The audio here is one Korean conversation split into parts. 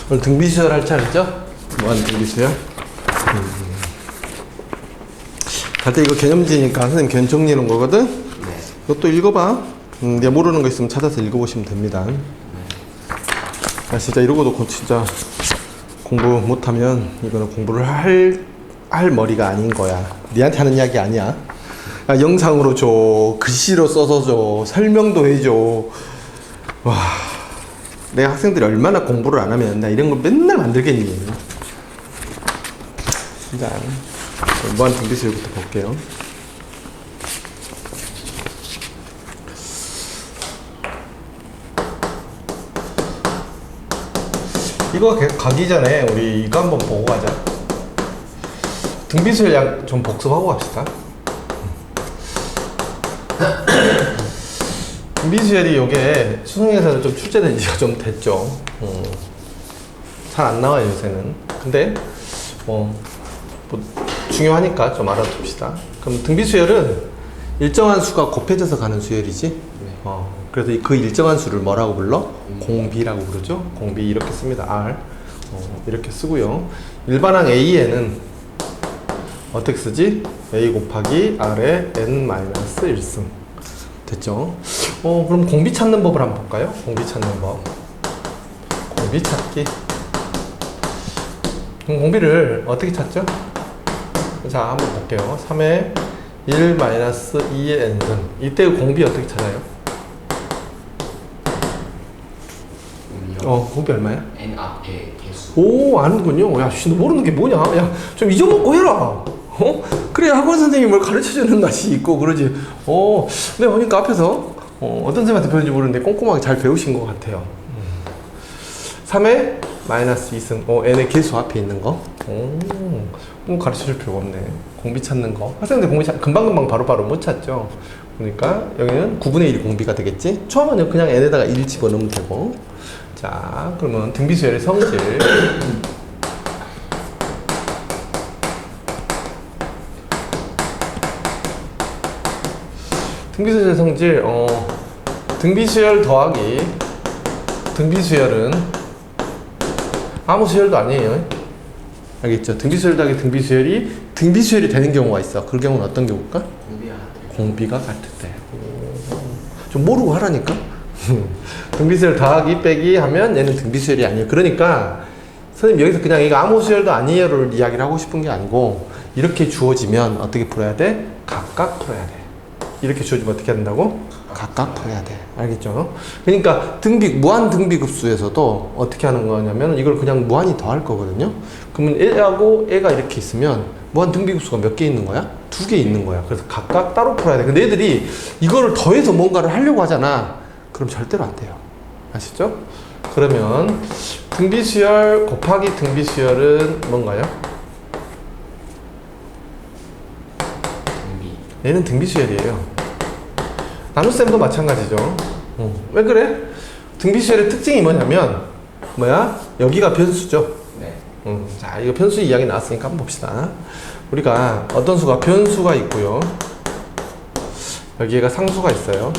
오늘 등비수열 할 차례죠? 무한 등비수열. 갈 때 이거 개념지니까 선생님 개념 정리하는 거거든? 네. 이것도 읽어봐. 내가 모르는 거 있으면 찾아서 읽어보시면 됩니다. 아, 진짜 이러고도 진짜 공부 못하면 이거는 공부를 할 머리가 아닌 거야. 니한테 하는 이야기 아니야. 아, 영상으로 줘, 글씨로 써서 줘, 설명도 해줘. 와, 내가 학생들이 얼마나 공부를 안 하면 나 이런 거 맨날 만들겠니? 진짜. 무한 등비수열부터 볼게요. 이거 가기 전에 우리 이거 한번 보고 가자. 등비수열 좀 복습하고 갑시다. 등비수열이 요게 수능에서는 좀 출제된 지가 좀 됐죠. 잘 안 나와요 요새는. 근데 뭐 중요하니까 좀 알아둡시다. 그럼 등비수열은 일정한 수가 곱해져서 가는 수열이지. 네. 그래서 그 일정한 수를 뭐라고 불러? 공비라고 부르죠. 공비 이렇게 씁니다. R 이렇게 쓰고요. 일반항 A에는 어떻게 쓰지? A 곱하기 R의 n-1승 됐죠? 그럼 공비 찾는 법을 한번 볼까요? 공비 찾는 법. 공비 찾기. 그럼 공비를 어떻게 찾죠? 자, 한번 볼게요. 3의 1-2의 n승. 이때 공비 어떻게 찾아요? 공비 얼마야? n 앞에 개수. 오, 아는군요. 야, 너 모르는 게 뭐냐? 야, 좀 잊어먹고 해라. 그래, 학원 선생님이 뭘 가르쳐 주는 맛이 있고 그러지. 근데 보니까 앞에서 어떤 선생님한테 배운지 모르는데 꼼꼼하게 잘 배우신 것 같아요. 3의 마이너스 2승. n의 개수 앞에 있는 거. 가르쳐 줄 필요가 없네. 공비 찾는 거. 학생들 공비 금방금방 바로바로 못 찾죠. 그러니까 여기는 9분의 1 공비가 되겠지. 처음에는 그냥 n에다가 1 집어넣으면 되고. 자, 그러면 등비수열의 성질. 등비수열의 성질, 등비수열 더하기 등비수열은 아무 수열도 아니에요. 알겠죠? 등비수열 더하기 등비수열이 되는 경우가 있어. 그 경우는 어떤 경우일까? 공비가 같을 때. 좀 모르고 하라니까? 등비수열 더하기 빼기 하면 얘는 등비수열이 아니에요. 그러니까 선생님 여기서 그냥 이거 아무 수열도 아니에요를 이야기를 하고 싶은 게 아니고 이렇게 주어지면 어떻게 풀어야 돼? 각각 풀어야 돼. 이렇게 주어지면 어떻게 한다고? 각각 풀어야 돼. 알겠죠? 그러니까 무한 등비급수에서도 어떻게 하는 거냐면 이걸 그냥 무한히 더할 거거든요. 그러면 얘하고 얘가 이렇게 있으면 무한 등비급수가 몇 개 있는 거야? 2개 있는 거야. 그래서 각각 따로 풀어야 돼. 근데 애들이 이거를 더해서 뭔가를 하려고 하잖아. 그럼 절대로 안 돼요. 아시죠? 그러면 등비수열 곱하기 등비수열은 뭔가요? 얘는 등비수열이에요. 나눗셈도 마찬가지죠. 왜 그래? 등비수열의 특징이 뭐냐면 여기가 변수죠. 네. 자, 이거 변수 이야기 나왔으니까 한번 봅시다. 우리가 어떤 수가 변수가 있고요. 여기가 상수가 있어요.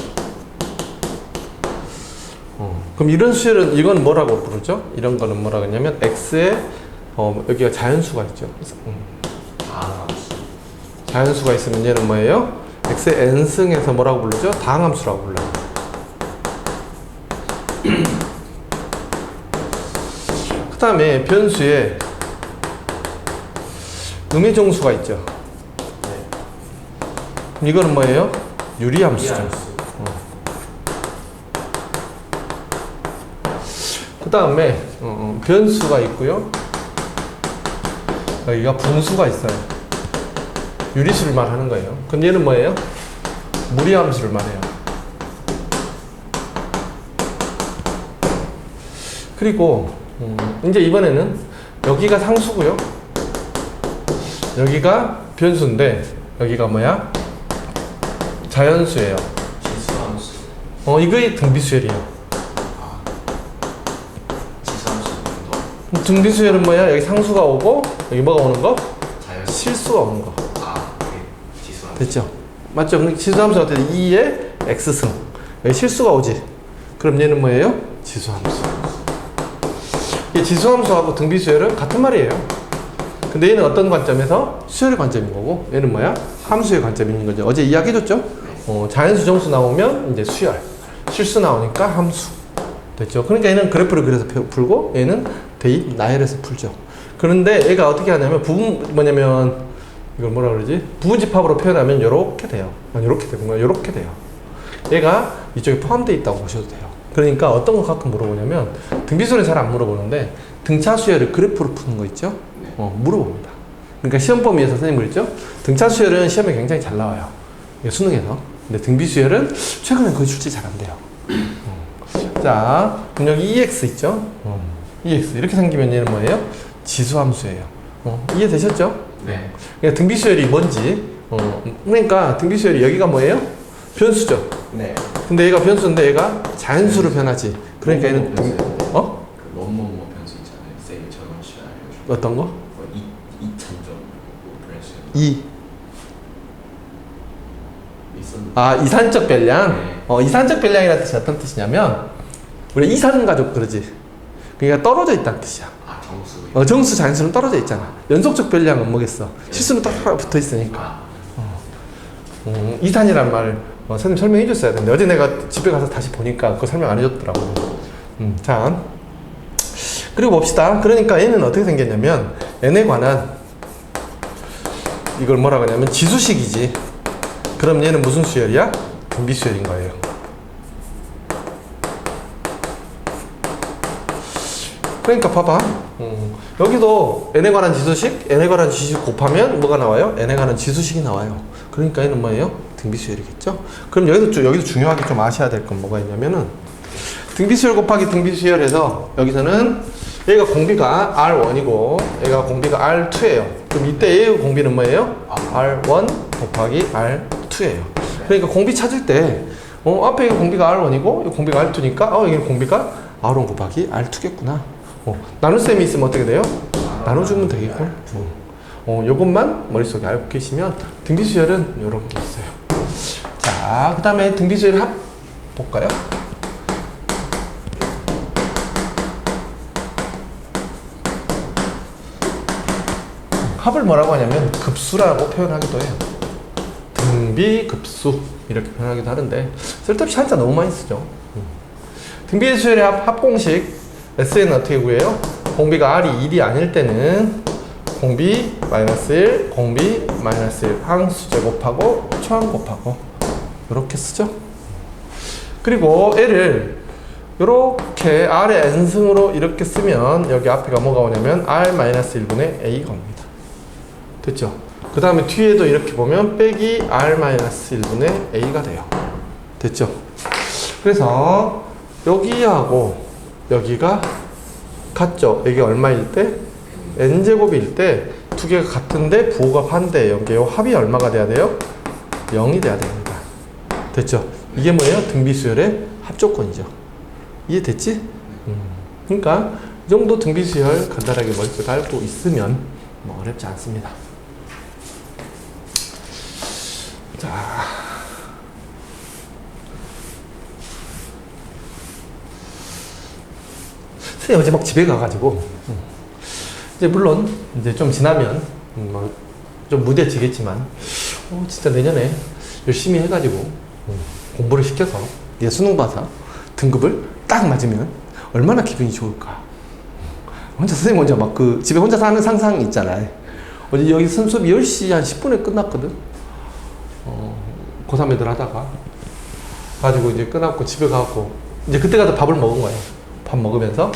그럼 이런 수열은 이건 뭐라고 부르죠? 이런 거는 뭐라고 하냐면 x에 여기가 자연수가 있죠. 자연수가 있으면 얘는 뭐예요? x의 n승에서 뭐라고 부르죠? 다항함수라고 불러요. 그 다음에 변수에 음의 정수가 있죠. 그럼 이거는 뭐예요? 유리함수죠. 그 다음에 변수가 있고요. 여기가 분수가 있어요. 유리수를 말하는 거예요. 그럼 얘는 뭐예요? 무리함수를 말해요. 그리고 이제 이번에는 여기가 상수고요. 여기가 변수인데 여기가 뭐야? 자연수예요. 지수함수. 이거의 등비수열이에요. 등비수열은 뭐야? 여기 상수가 오고 여기 뭐가 오는 거? 실수가 오는 거. 지수함수. 됐죠? 맞죠? 근데 지수함수가 어떻게 돼? 2의 x승. 여기 실수가 오지. 그럼 얘는 뭐예요? 지수함수. 이 지수함수하고 등비수열은 같은 말이에요. 근데 얘는 어떤 관점에서? 수열의 관점인 거고, 얘는 뭐야? 함수의 관점인 거죠. 어제 이야기해줬죠? 자연수, 정수 나오면 이제 수열, 실수 나오니까 함수. 됐죠? 그러니까 얘는 그래프를 그려서 풀고, 얘는 대입, 나열해서 풀죠. 그런데 얘가 어떻게 하냐면, 이걸 뭐라 그러지? 부분집합으로 표현하면 요렇게 돼요. 요렇게 되는 요렇게 돼요. 얘가 이쪽에 포함되어 있다고 보셔도 돼요. 그러니까 어떤 거 가끔 물어보냐면, 등비수열은 잘 안 물어보는데, 등차 수열을 그래프로 푸는 거 있죠? 물어봅니다. 그러니까 시험 범위에서 선생님 그랬죠? 등차 수열은 시험에 굉장히 잘 나와요. 수능에서. 근데 등비 수열은 최근에 거의 출제 잘 안 돼요. 자, 그럼 여기 EX 있죠? EX. 이렇게 생기면 얘는 뭐예요? 지수함수예요. 이해되셨죠? 네. 그러니까 등비 수열이 뭔지. 그러니까 등비 수열이 여기가 뭐예요? 변수죠. 네. 근데 얘가 변수인데 얘가 자연수로 변하지. 그러니까 얘는 변수. 그 뭐뭐뭐 변수 있잖아요. 쌤이 저번 시간에 알려준. 어떤 거? 2,000점 변수. 2. 있었는데. 아, 이산적 변량? 네. 이산적 변량이라는 뜻이 어떤 뜻이냐면, 우리 이산가족 그러지. 그러니까 떨어져 있다는 뜻이야. 아, 정수. 정수, 자연수는 떨어져 있잖아. 연속적 변량은 뭐겠어? 실수는 딱 붙어 있으니까. 이산이란 말을 선생님 설명해 줬어야 되는데, 어제 내가 집에 가서 다시 보니까 그거 설명 안 해줬더라고. 자, 그리고 봅시다. 그러니까 얘는 어떻게 생겼냐면, n에 관한 이걸 뭐라고 하냐면 지수식이지. 그럼 얘는 무슨 수열이야? 등비 수열인 거예요. 그러니까 봐봐. 여기도 n에 관한 지수식, n에 관한 지수식 곱하면 뭐가 나와요? n에 관한 지수식이 나와요. 그러니까 얘는 뭐예요? 등비 수열이겠죠? 그럼 여기도 중요하게 좀 아셔야 될 건 뭐가 있냐면은, 등비 수열 곱하기 등비 수열에서 여기서는 얘가 공비가 R1이고 얘가 공비가 R2예요. 그럼 이때 얘의 공비는 뭐예요? R1 곱하기 R2예요. 그러니까 공비 찾을 때 앞에 공비가 R1이고 공비가 R2니까 여기는 공비가 R1 곱하기 R2겠구나. 나눗셈이 있으면 어떻게 돼요? 나눠주면 되겠고. 요것만 머릿속에 알고 계시면 등비수열은 요런 게 있어요. 자, 그 다음에 등비수열 합 볼까요? 합을 뭐라고 하냐면 급수라고 표현하기도 해요. 등비급수 이렇게 표현하기도 하는데 쓸데없이 한자 너무 많이 쓰죠. 등비수열의 합공식 S는 어떻게 구해요? 공비가 R이 1이 아닐 때는 공비 마이너스 1, 공비 마이너스 1 항수 제곱하고 초항 곱하고 이렇게 쓰죠. 그리고 L을 이렇게 R의 n승으로 이렇게 쓰면 여기 앞에가 뭐가 오냐면 R-1분의 A가 옵니다. 됐죠? 그 다음에 뒤에도 이렇게 보면 빼기 R-1분의 A가 돼요. 됐죠? 그래서 여기하고 여기가 같죠? 이게 얼마일 때? n제곱일 때 두 개가 같은데 부호가 반대예요. 이게 합이 얼마가 돼야 돼요? 0이 돼야 됩니다. 됐죠? 이게 뭐예요? 등비수열의 합조건이죠. 이해됐지? 그러니까 이 정도 등비수열 간단하게 머릿속에 알고 있으면 뭐 어렵지 않습니다. 자, 선생님 어제 막 집에 가가지고 이제 물론 이제 좀 지나면 좀 무뎌지겠지만 진짜 내년에 열심히 해가지고 공부를 시켜서 이제 수능 봐서 등급을 딱 맞으면 얼마나 기분이 좋을까. 혼자 선생님 혼자 막 그 집에 혼자서 하는 상상 있잖아요. 어제 여기 수업이 10시 한 10분에 끝났거든. 고3 애들 하다가 가지고 이제 끝났고 집에 가고 이제 그때 가서 밥을 먹은 거예요. 밥 먹으면서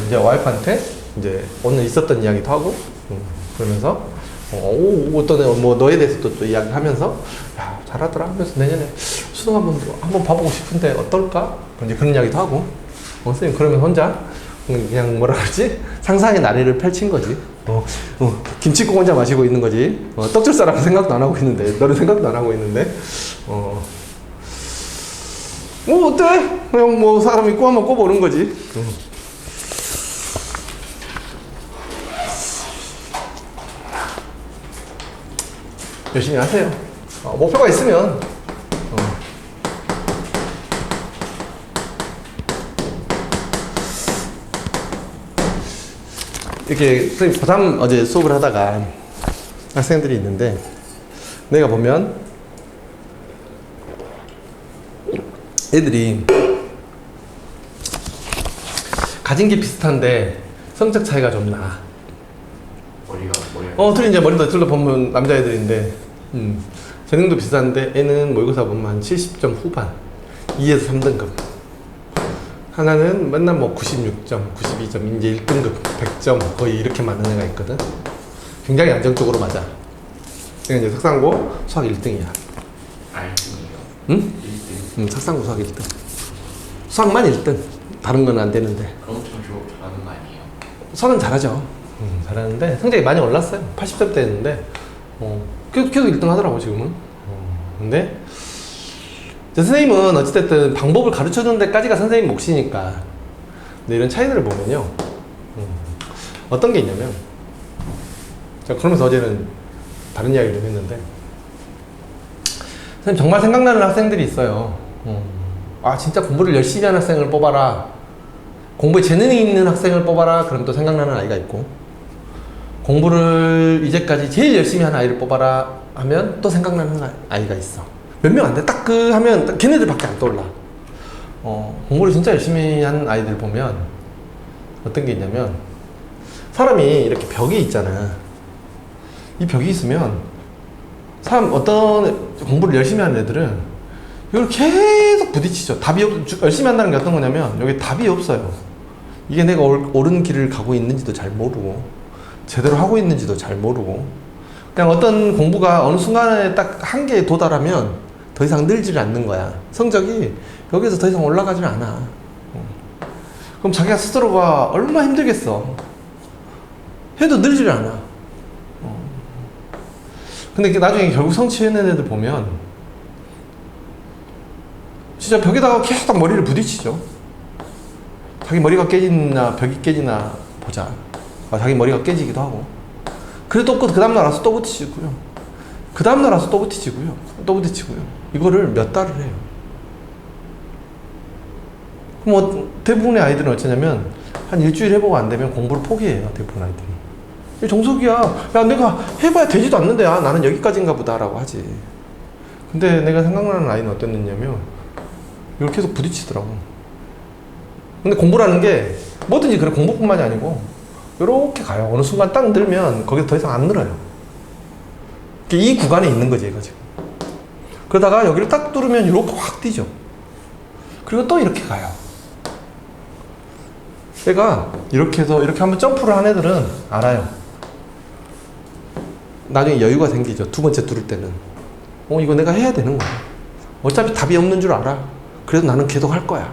이제 와이프한테 이제 오늘 있었던 이야기도 하고 그러면서 어떤 애 뭐 너에 대해서 또 이야기하면서 야 잘하더라 하면서 내년에 수능 한번 봐보고 싶은데 어떨까? 이제 그런 이야기도 하고 선생님 그러면 혼자 그냥 뭐라 그러지? 상상의 나래를 펼친 거지. 김치국 혼자 마시고 있는 거지. 떡줄 사람 생각도 안 하고 있는데, 너는 생각도 안 하고 있는데, 뭐 어때? 그냥 뭐 사람이 꼬하면 꼬보는 거지. 열심히 하세요. 목표가 있으면 이렇게 선생님 고3 어제 수업을 하다가 학생들이 있는데 내가 보면 애들이 가진 게 비슷한데 성적 차이가 좀 나. 머리가 둘이 이제 머리도 둘러보면 남자애들인데 재능도 비슷한데 애는 모의고사 보면 한 70점 후반 2에서 3등급, 하나는 맨날 뭐 96점, 92점, 이제 1등급 100점 거의 이렇게 맞는 애가 있거든. 굉장히 안정적으로 맞아. 그러니까 이제 석상고 수학 1등이야. 알등이요. 응? 1등. 석상고 수학 1등. 수학만 1등. 다른 건 안 되는데. 그럼 좀 잘하는 거 아니에요? 수학은 잘하죠. 잘하는데 성적이 많이 올랐어요. 80점대였는데 계속 1등 하더라고 지금은. 근데 선생님은 어찌됐든 방법을 가르쳐주는 데까지가 선생님 몫이니까. 근데 이런 차이들을 보면요, 어떤 게 있냐면, 제가 그러면서 어제는 다른 이야기를 좀 했는데, 선생님 정말 생각나는 학생들이 있어요. 아 진짜 공부를 열심히 하는 학생을 뽑아라, 공부에 재능이 있는 학생을 뽑아라, 그럼 또 생각나는 아이가 있고, 공부를 이제까지 제일 열심히 한 아이를 뽑아라 하면 또 생각나는 아이가 있어. 몇 명 안 돼. 딱 그 하면 딱 걔네들밖에 안 떠올라. 공부를 진짜 열심히 한 아이들 보면 어떤 게 있냐면, 사람이 이렇게 벽이 있잖아. 이 벽이 있으면 어떤 공부를 열심히 하는 애들은 이걸 계속 부딪히죠. 열심히 한다는 게 어떤 거냐면 여기 답이 없어요. 이게 내가 옳은 길을 가고 있는지도 잘 모르고 제대로 하고 있는지도 잘 모르고, 그냥 어떤 공부가 어느 순간에 딱 한계에 도달하면 더 이상 늘지를 않는 거야. 성적이 여기서 더 이상 올라가질 않아. 그럼 자기가 스스로가 얼마나 힘들겠어. 해도 늘지를 않아. 근데 이게 나중에 결국 성취해낸 애들 보면 진짜 벽에다가 계속 딱 머리를 부딪히죠. 자기 머리가 깨지나 벽이 깨지나 보자. 자기 머리가 깨지기도 하고, 그래도 그 다음날 와서 또 부딪히고요. 그 다음날 와서 또 부딪히고요. 또 부딪히고요. 이거를 몇 달을 해요. 그럼 대부분의 아이들은 어쩌냐면 한 일주일 해보고 안 되면 공부를 포기해요. 대부분 아이들이. 정석이야. 야 내가 해봐야 되지도 않는데 나는 여기까지인가 보다 라고 하지. 근데 내가 생각나는 아이는 어땠느냐면 이걸 계속 부딪히더라고. 근데 공부라는 게 뭐든지 그래, 공부뿐만이 아니고 이렇게 가요. 어느 순간 딱 늘면 거기서 더 이상 안 늘어요. 이 구간에 있는 거지 이거 지금. 그러다가 여기를 딱 뚫으면 이렇게 확 뛰죠. 그리고 또 이렇게 가요. 얘가 이렇게 해서 이렇게 한번 점프를 한 애들은 알아요. 나중에 여유가 생기죠. 두 번째 뚫을 때는 이거 내가 해야 되는 거야. 어차피 답이 없는 줄 알아. 그래도 나는 계속 할 거야.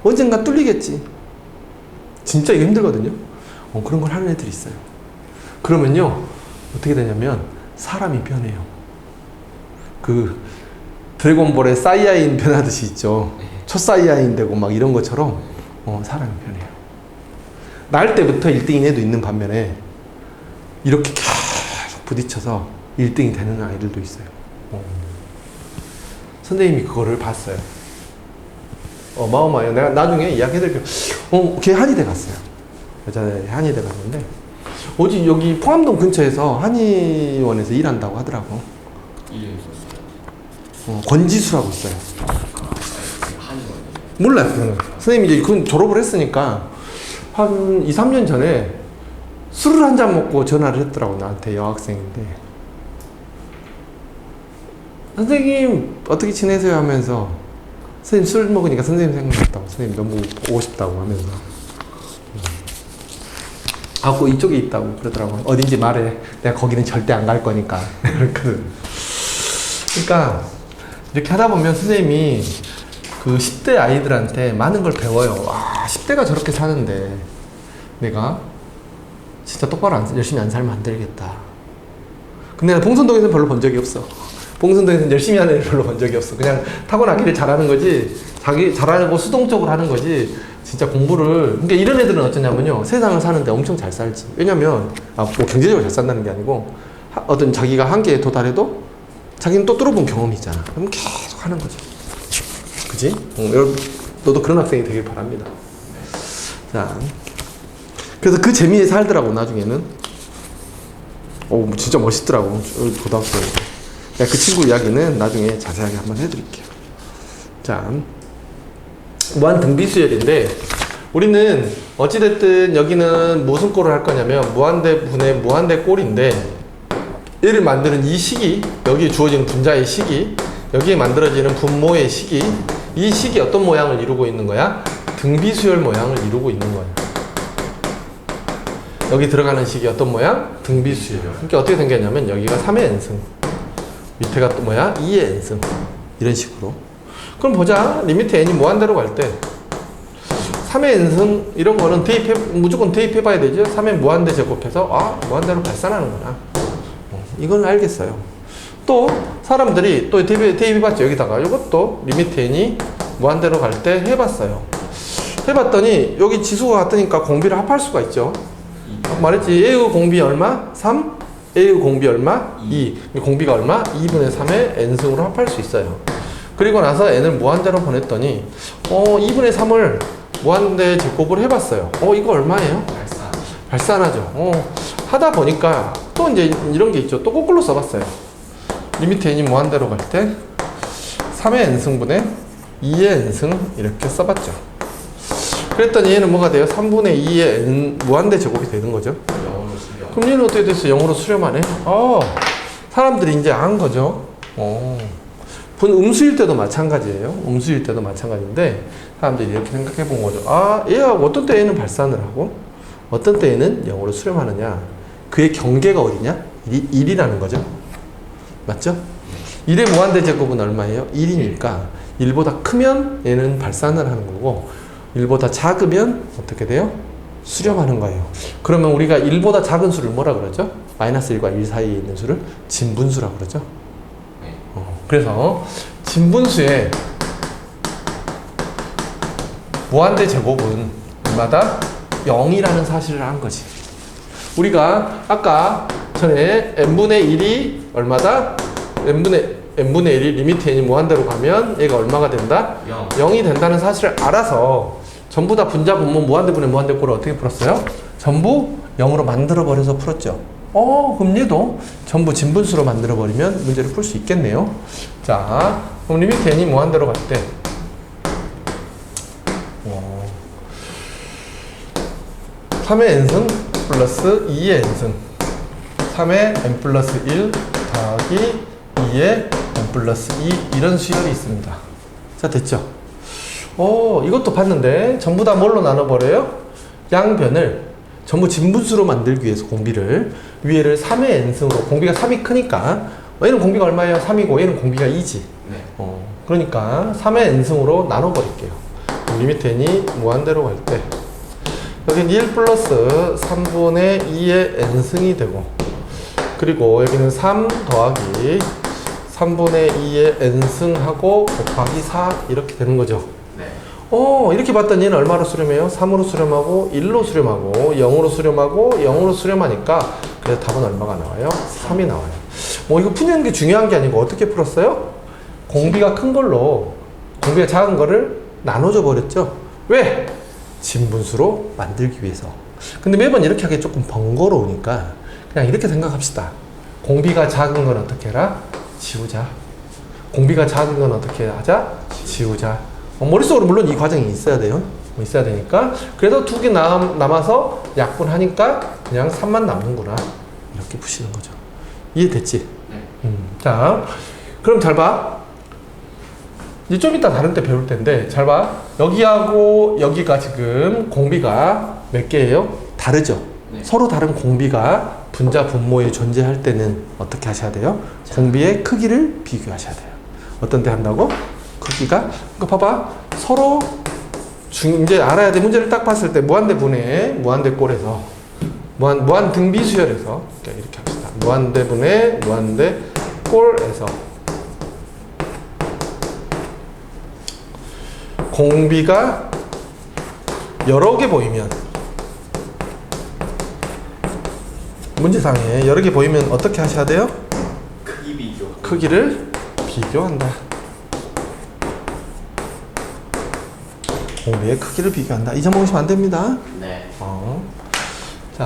언젠가 뚫리겠지. 진짜 이거 힘들거든요. 그런 걸 하는 애들이 있어요. 그러면요 어떻게 되냐면 사람이 변해요. 그 드래곤볼의 사이야인 변하듯이 있죠. 초사이야인 되고 막 이런 것처럼 사람이 변해요. 날 때부터 1등인 애도 있는 반면에 이렇게 계속 부딪혀서 1등이 되는 아이들도 있어요. 선생님이 그거를 봤어요. 어마어마해요. 내가 나중에 이야기해드릴게요. 걔 한의대 갔어요. 여자애 한의대 갔는데 어디 여기 포암동 근처에서 한의원에서 일한다고 하더라고. 이름이 있었어요. 권지수라고 있어요. 한의원. 몰라요 그거는. 선생님이 이제 그건 졸업을 했으니까 한 2, 3년 전에 술을 한 잔 먹고 전화를 했더라고. 나한테. 여학생인데 선생님 어떻게 지내세요 하면서, 선생님 술 먹으니까 선생님 생각났다고, 선생님 너무 보고 싶다고 하면서 갖고 이쪽에 있다고 그러더라고. 어딘지 말해. 내가 거기는 절대 안 갈 거니까. 그랬거든. 그러니까 이렇게 하다 보면 선생님이 그 10대 아이들한테 많은 걸 배워요. 와, 10대가 저렇게 사는데 내가 진짜 똑바로 열심히 안 살면 안 되겠다. 근데 나 봉선동에서는 별로 본 적이 없어. 봉선동에서는 열심히 하는 애를 별로 본 적이 없어. 그냥 타고나기를 잘하는 거지, 자기 잘하고 수동적으로 하는 거지. 진짜 공부를, 그러니까 이런 애들은 어쩌냐면요, 세상을 사는데 엄청 잘 살지. 왜냐면 뭐 경제적으로 잘 산다는 게 아니고 어떤 자기가 한계에 도달해도 자기는 또 뚫어본 경험이 있잖아. 그럼 계속 하는 거지. 그지? 여러분 너도 그런 학생이 되길 바랍니다. 자, 그래서 그 재미에 살더라고 나중에는. 오 진짜 멋있더라고 고등학생. 그 친구 이야기는 나중에 자세하게 한번 해드릴게요. 자, 무한 등비수열인데 우리는 어찌됐든 여기는 무슨 꼴을 할 거냐면 무한대 분의 무한대 꼴인데 얘를 만드는 이 식이 여기 주어지는 분자의 식이 여기에 만들어지는 분모의 식이 이 식이 어떤 모양을 이루고 있는 거야? 등비수열 모양을 이루고 있는 거야. 여기 들어가는 식이 어떤 모양? 등비수열. 그러니까 어떻게 생겼냐면 여기가 3의 n승 밑에가 또 뭐야? 2의 n승 이런 식으로. 그럼 보자. 리미트 n이 무한대로 갈 때 3의 n승 이런 거는 무조건 대입해 봐야 되죠. 3의 무한대 제곱해서 아 무한대로 발산하는구나. 이건 알겠어요. 또 사람들이 또 대입해봤죠. 여기다가 이것도 리미트 n이 무한대로 갈 때 해봤어요. 해봤더니 여기 지수가 같으니까 공비를 합할 수가 있죠. 말했지. A의 공비 얼마? 3. A의 공비 얼마? 2. 공비가 얼마? 2분의 3의 n승으로 합할 수 있어요. 그리고 나서 n을 무한대로 보냈더니 2분의 3을 무한대 제곱을 해봤어요. 이거 얼마예요? 발산하죠. 하다 보니까 또 이제 이런 게 있죠. 또 거꾸로 써봤어요. 리미트 n이 무한대로 갈 때 3의 n승분의 2의 n승 이렇게 써봤죠. 그랬더니 얘는 뭐가 돼요? 3분의 2의 n 무한대 제곱이 되는 거죠. 그럼 얘는 어떻게 됐어? 0으로 수렴하네. 사람들이 이제 안 거죠. 음수일 때도 마찬가지예요. 음수일 때도 마찬가지인데 사람들이 이렇게 생각해 본 거죠. 얘가 어떤 때 얘는 발산을 하고 어떤 때 얘는 0으로 수렴하느냐. 그의 경계가 어디냐? 1이라는 거죠. 맞죠? 1의 무한대 제곱은 얼마예요? 1이니까 1보다 크면 얘는 발산을 하는 거고 1보다 작으면 어떻게 돼요? 수렴하는 거예요. 그러면 우리가 1보다 작은 수를 뭐라 그러죠? 마이너스 1과 1 사이에 있는 수를 진분수라 그러죠. 그래서 진분수의 무한대 제곱은 얼마다? 0이라는 사실을 한 거지. 우리가 아까 전에 n분의 1이 얼마다? n분의 1이 리미트 n이 무한대로 가면 얘가 얼마가 된다? 0이 된다는 사실을 알아서 전부 다 분자 분모 무한대분의 무한대꼴을 어떻게 풀었어요? 전부 0으로 만들어버려서 풀었죠. 그럼 얘도 전부 진분수로 만들어버리면 문제를 풀 수 있겠네요. 자, 그럼 리미트 n이 무한대로 갈 때 3의 n승 플러스 2의 n승 3의 n 플러스 1 더하기 2의 n 플러스 2 이런 수열이 있습니다. 자, 됐죠? 이것도 봤는데 전부 다 뭘로 나눠버려요? 양변을 전부 진분수로 만들기 위해서 공비를 위에를 3의 n승으로 공비가 3이 크니까 얘는 공비가 얼마예요? 3이고 얘는 공비가 2지. 네. 그러니까 3의 n승으로 나눠버릴게요. 리미트 n이 무한대로 갈 때 여기는 1 플러스 3분의 2의 n승이 되고 그리고 여기는 3 더하기 3분의 2의 n승하고 곱하기 4 이렇게 되는 거죠. 네. 이렇게 봤더니 얘는 얼마로 수렴해요? 3으로 수렴하고 1로 수렴하고 0으로 수렴하고 0으로 수렴하니까 그래서 답은 얼마가 나와요? 3이 나와요. 이거 푸는 게 중요한 게 아니고 어떻게 풀었어요? 공비가 큰 걸로 공비가 작은 거를 나눠줘 버렸죠. 왜? 진분수로 만들기 위해서. 근데 매번 이렇게 하기 조금 번거로우니까 그냥 이렇게 생각합시다. 공비가 작은 건 어떻게 해라? 지우자. 공비가 작은 건 어떻게 하자? 지우자. 머릿속으로 물론 이 과정이 있어야 돼요. 있어야 되니까. 그래서 두 개 남아서 약분하니까 그냥 3만 남는구나. 이렇게 푸시는 거죠. 이해됐지? 네. 자, 그럼 잘 봐. 이제 좀 이따 다른 때 배울 텐데 잘 봐. 여기하고 여기가 지금 공비가 몇 개예요? 다르죠? 네. 서로 다른 공비가 분자 분모에 존재할 때는 어떻게 하셔야 돼요? 공비의 크기를 비교하셔야 돼요. 어떤 때 한다고? 크기가 그러니까 봐봐. 서로 이제 알아야 돼. 문제를 딱 봤을 때 무한대분의 무한대꼴에서 무한 등비수열에서 이렇게 합시다. 무한대분의 무한대꼴에서 공비가 여러 개 보이면 문제상에 여러 개 보이면 어떻게 하셔야 돼요? 크기 비교. 크기를 비교한다. 공비의 크기를 비교한다. 잊어먹으시면 안 됩니다. 네. 자,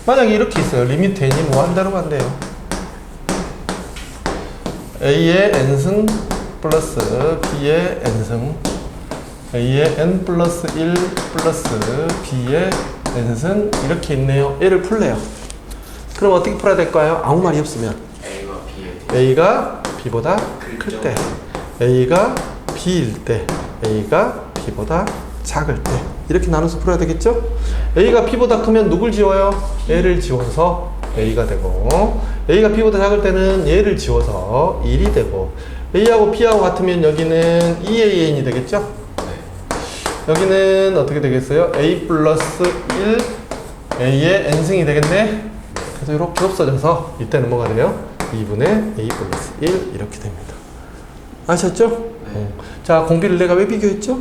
만약에 이렇게 있어요. 리미트 n이 무한대로 간대요. a의 n승 플러스 b의 n승, a의 n 플러스 1 플러스 b의 n승 이렇게 있네요. 얘를 풀래요. 그럼 어떻게 풀어야 될까요? 아무 말이 없으면 A와 B의 a가 b보다 클 때, a가 b일 때, a가 b보다 작을 때 이렇게 나눠서 풀어야 되겠죠? a가 b보다 크면 누굴 지워요? 얘를 지워서 a가 되고, a가 b보다 작을 때는 얘를 지워서 1이 되고, a하고 b하고 같으면 여기는 2an이 되겠죠? 여기는 어떻게 되겠어요? a 플러스 1 a의 n승이 되겠네? 그래서 이렇게 없어져서 이때는 뭐가 돼요? 2분의 a 플러스 1 이렇게 됩니다. 아셨죠? 네. 자, 공비를 내가 왜 비교했죠?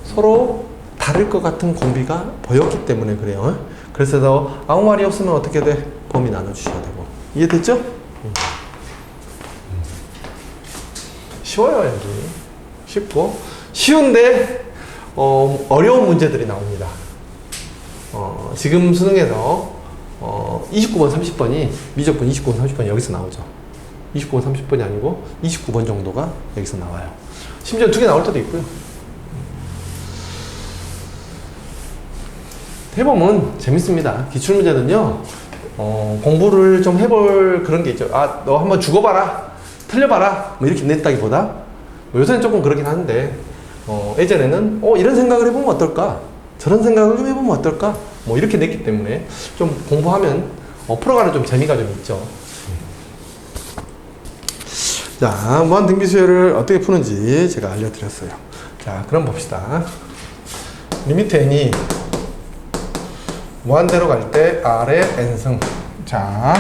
서로 다를 것 같은 공비가 보였기 때문에 그래요. 그래서 아무 말이 없으면 어떻게 돼? 범위 나눠주셔야 되고. 이해됐죠? 쉬워요, 여기. 쉽고. 쉬운데 어려운 문제들이 나옵니다. 지금 수능에서 29번, 30번이 미적분 29번, 30번이 여기서 나오죠. 29번, 30번이 아니고 29번 정도가 여기서 나와요. 심지어 2개 나올 때도 있고요. 해보면 재밌습니다. 기출문제는요, 공부를 좀 해볼 그런 게 있죠. 아, 너 한번 죽어봐라, 틀려봐라, 뭐 이렇게 냈다기보다, 요새는 조금 그러긴 하는데, 예전에는, 이런 생각을 해보면 어떨까? 저런 생각을 좀 해보면 어떨까? 뭐 이렇게 냈기 때문에 좀 공부하면, 풀어가는 좀 재미가 좀 있죠. 자, 무한등비수열을 어떻게 푸는지 제가 알려드렸어요. 자, 그럼 봅시다. 리미트 n이 무한대로 갈 때 R의 n승. 자,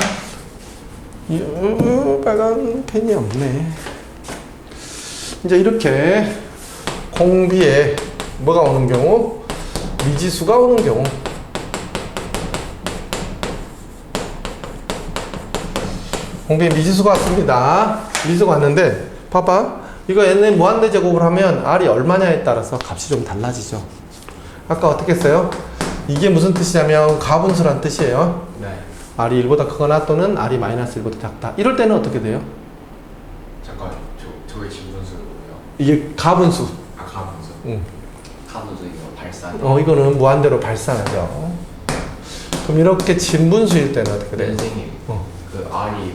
빨간 펜이 없네. 이제 이렇게 공비에 뭐가 오는 경우? 미지수가 오는 경우. 공비에 미지수가 왔습니다. 미지수가 왔는데, 봐봐. 이거 n의 무한대 제곱을 하면 R이 얼마냐에 따라서 값이 좀 달라지죠. 아까 어떻게 했어요? 이게 무슨 뜻이냐면 가분수란 뜻이에요. 네. R이 1보다 크거나 또는 R이 마이너스 1보다 작다. 이럴 때는 어떻게 돼요? 잠깐, 저게 진분수는 뭐예요? 이게 가분수. 아, 가분수. 응. 가분수 이거 발산. 이거는 무한대로 발산하죠. 그럼 이렇게 진분수일 때는 어떻게 돼요? 선생님, 그 R이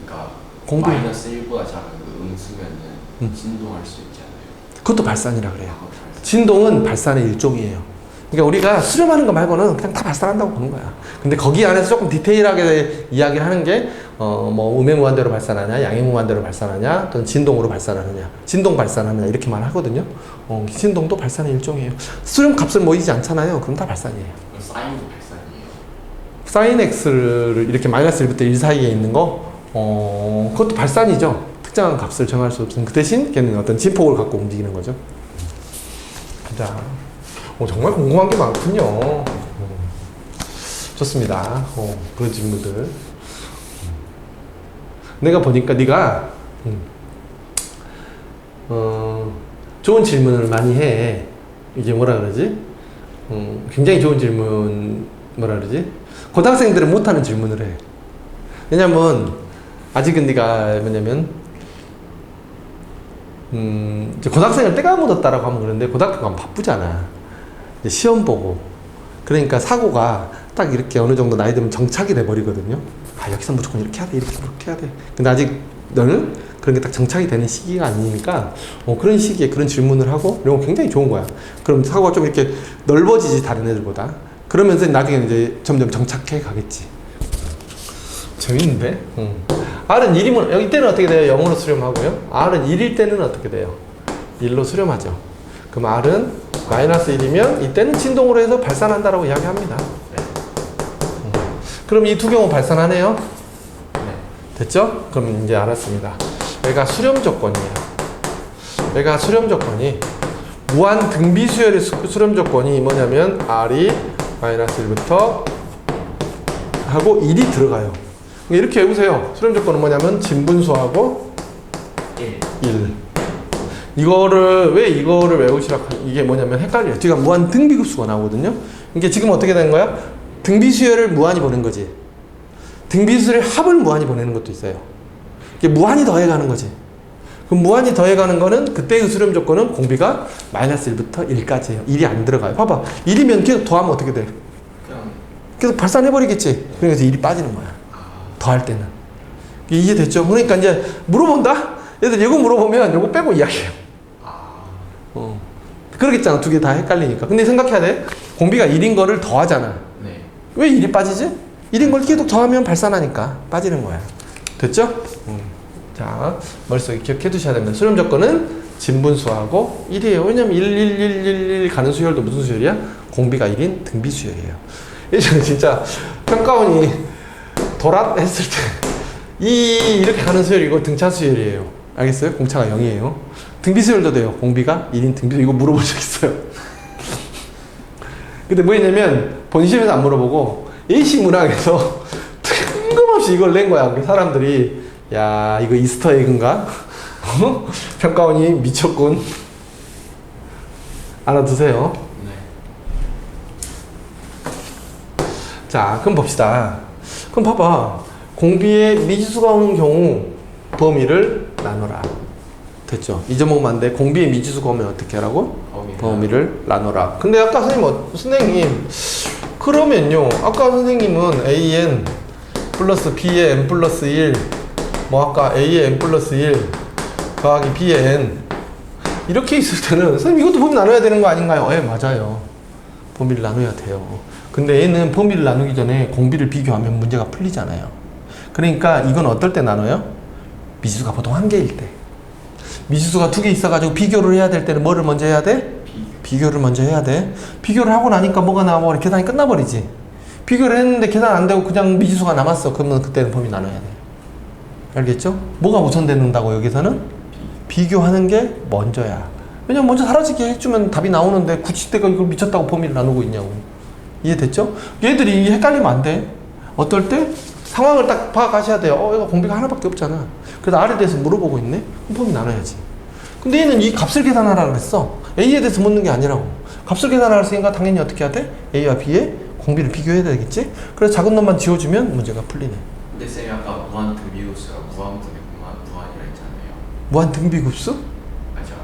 그러니까 공부. 마이너스 1보다 작은 그 음수면은 진동할 수 있지 않아요? 그것도 발산이라 그래요. 아, 발산. 진동은 발산의 일종이에요. 그러니까 우리가 수렴하는 거 말고는 그냥 다 발산한다고 보는 거야. 근데 거기 안에서 조금 디테일하게 이야기를 하는 게, 뭐, 음의 무한대로 발산하냐, 양의 무한대로 발산하냐, 또는 진동으로 발산하느냐, 진동 발산하느냐, 이렇게만 하거든요. 진동도 발산의 일종이에요. 수렴 값을 모이지 않잖아요. 그럼 다 발산이에요. 그럼 사인도 발산이에요? 사인 x를 이렇게 마이너스 1부터 1 사이에 있는 거, 그것도 발산이죠. 특정한 값을 정할 수 없으면 그 대신 걔는 어떤 진폭을 갖고 움직이는 거죠. 자, 정말 궁금한 게 많군요. 좋습니다. 그런 질문들. 내가 보니까 네가 좋은 질문을 많이 해. 이게 뭐라 그러지? 굉장히 좋은 질문, 뭐라 그러지? 고등학생들은 못하는 질문을 해. 왜냐면 아직은 네가 뭐냐면 이제 고등학생을 때가 묻었다라고 하면 그런데 고등학교 가면 바쁘잖아. 이제 시험 보고. 그러니까 사고가 딱 이렇게 어느 정도 나이 들면 정착이 돼 버리거든요. 아, 여기서 무조건 이렇게 해야 돼, 이렇게 해야 돼. 근데 아직 너는 그런 게 딱 정착이 되는 시기가 아니니까 그런 시기에 그런 질문을 하고 이런 거 굉장히 좋은 거야. 그럼 사고가 좀 이렇게 넓어지지, 다른 애들보다. 그러면서 나중에 이제 점점 정착해 가겠지. 재밌는데? R은 1이면, 여기 때는 어떻게 돼요? 0으로 수렴하고요. R은 1일 때는 어떻게 돼요? 1로 수렴하죠. 그럼 R은 마이너스 1이면 이때는 진동으로 해서 발산한다라고 이야기합니다. 그럼 이 두 경우 발산하네요? 네. 됐죠? 그럼 이제 알았습니다. 얘가 수렴 조건이에요. 얘가 수렴 조건이, 무한 등비수열의 수렴 조건이 뭐냐면 R이 마이너스 1부터 하고 1이 들어가요. 이렇게 외우세요. 수렴 조건은 뭐냐면 진분수하고 1. 이거를 왜 이거를 외우시라고 이게 뭐냐면 헷갈려요. 지금 무한 등비급수가 나오거든요. 이게 지금 어떻게 된 거야? 등비수열을 무한히 보낸 거지. 등비수열의 합을 무한히 보내는 것도 있어요. 이게 무한히 더해가는 거지. 그럼 무한히 더해가는 거는 그때의 수렴 조건은 공비가 마이너스 1부터 1까지예요. 1이 안 들어가요. 봐봐. 1이면 계속 더하면 어떻게 돼? 그냥 계속 발산해버리겠지. 그래서 1이 빠지는 거야. 더할 때는. 이해됐죠? 그러니까 이제 물어본다? 얘들 이거 물어보면 이거 빼고 이야기해요. 그러겠잖아. 두 개 다 헷갈리니까. 근데 생각해야 돼. 공비가 1인 거를 더하잖아. 네. 왜 1이 빠지지? 1인 걸 계속 더하면 발산하니까 빠지는 거야. 됐죠? 자, 머릿속에 기억해 두셔야 됩니다. 수렴 조건은 진분수하고 1이에요. 왜냐면 1, 1, 1, 1, 1 가는 수열도 무슨 수열이야? 공비가 1인 등비 수열이에요. 예전에 진짜 평가원이 도랏 했을 때 이렇게 가는 수열이고 등차 수열이에요. 알겠어요? 공차가 0이에요. 등비 수열도 돼요. 공비가 1인 등비 수열. 이거 물어본 적 있어요. 근데 뭐 했냐면 본시험에서 안 물어보고 AC 문학에서 뜬금없이 이걸 낸 거야. 사람들이 야 이거 이스터 에그인가? 평가원이 미쳤군. 알아두세요. 네. 자 그럼 봅시다. 그럼 봐봐. 공비에 미지수가 오는 경우 범위를 나눠라. 됐죠? 잊어먹으면 안 돼. 공비에 미지수가 오면 어떻게 하라고? 범위를 나눠라. 근데 아까 선생님 그러면요 아까 선생님은 AN 플러스 B의 N 플러스 1 뭐 아까 A의 N 플러스 1 더하기 B의 N 이렇게 있을 때는 선생님 이것도 범위 나눠야 되는 거 아닌가요? 예 맞아요. 범위를 나눠야 돼요. 근데 얘는 범위를 나누기 전에 공비를 비교하면 문제가 풀리잖아요. 그러니까 이건 어떨 때 나눠요? 미지수가 보통 한 개일 때. 미지수가 두 개 있어가지고 비교를 해야 될 때는 뭐를 먼저 해야 돼? 비교를 먼저 해야 돼. 비교를 하고 나니까 뭐가 나와? 계산이 끝나버리지. 비교를 했는데 계산 안 되고 그냥 미지수가 남았어. 그러면 그때는 범위 나눠야 돼. 알겠죠? 뭐가 우선된다고 여기서는? 비교하는 게 먼저야. 왜냐면 먼저 사라지게 해주면 답이 나오는데 굳이 내가 이걸 미쳤다고 범위를 나누고 있냐고. 이해됐죠? 얘들이 헷갈리면 안 돼. 어떨 때? 상황을 딱 파악하셔야 돼요. 얘가 공비가 하나밖에 없잖아. 그래서 R에 대해서 물어보고 있네? 그럼 범위 나눠야지. 근데 얘는 이 값을 계산하라고 그랬어. A에 대해서 묻는 게 아니라고. 값을 계산하라 했으니까 당연히 어떻게 해야 돼? A와 B의 공비를 비교해야 되겠지? 그래서 작은 놈만 지워주면 문제가 풀리네. 근데 쌤이 아까 무한 등비급수가 무한분의 무한이라 했잖아요. 무한 등비급수? 맞아.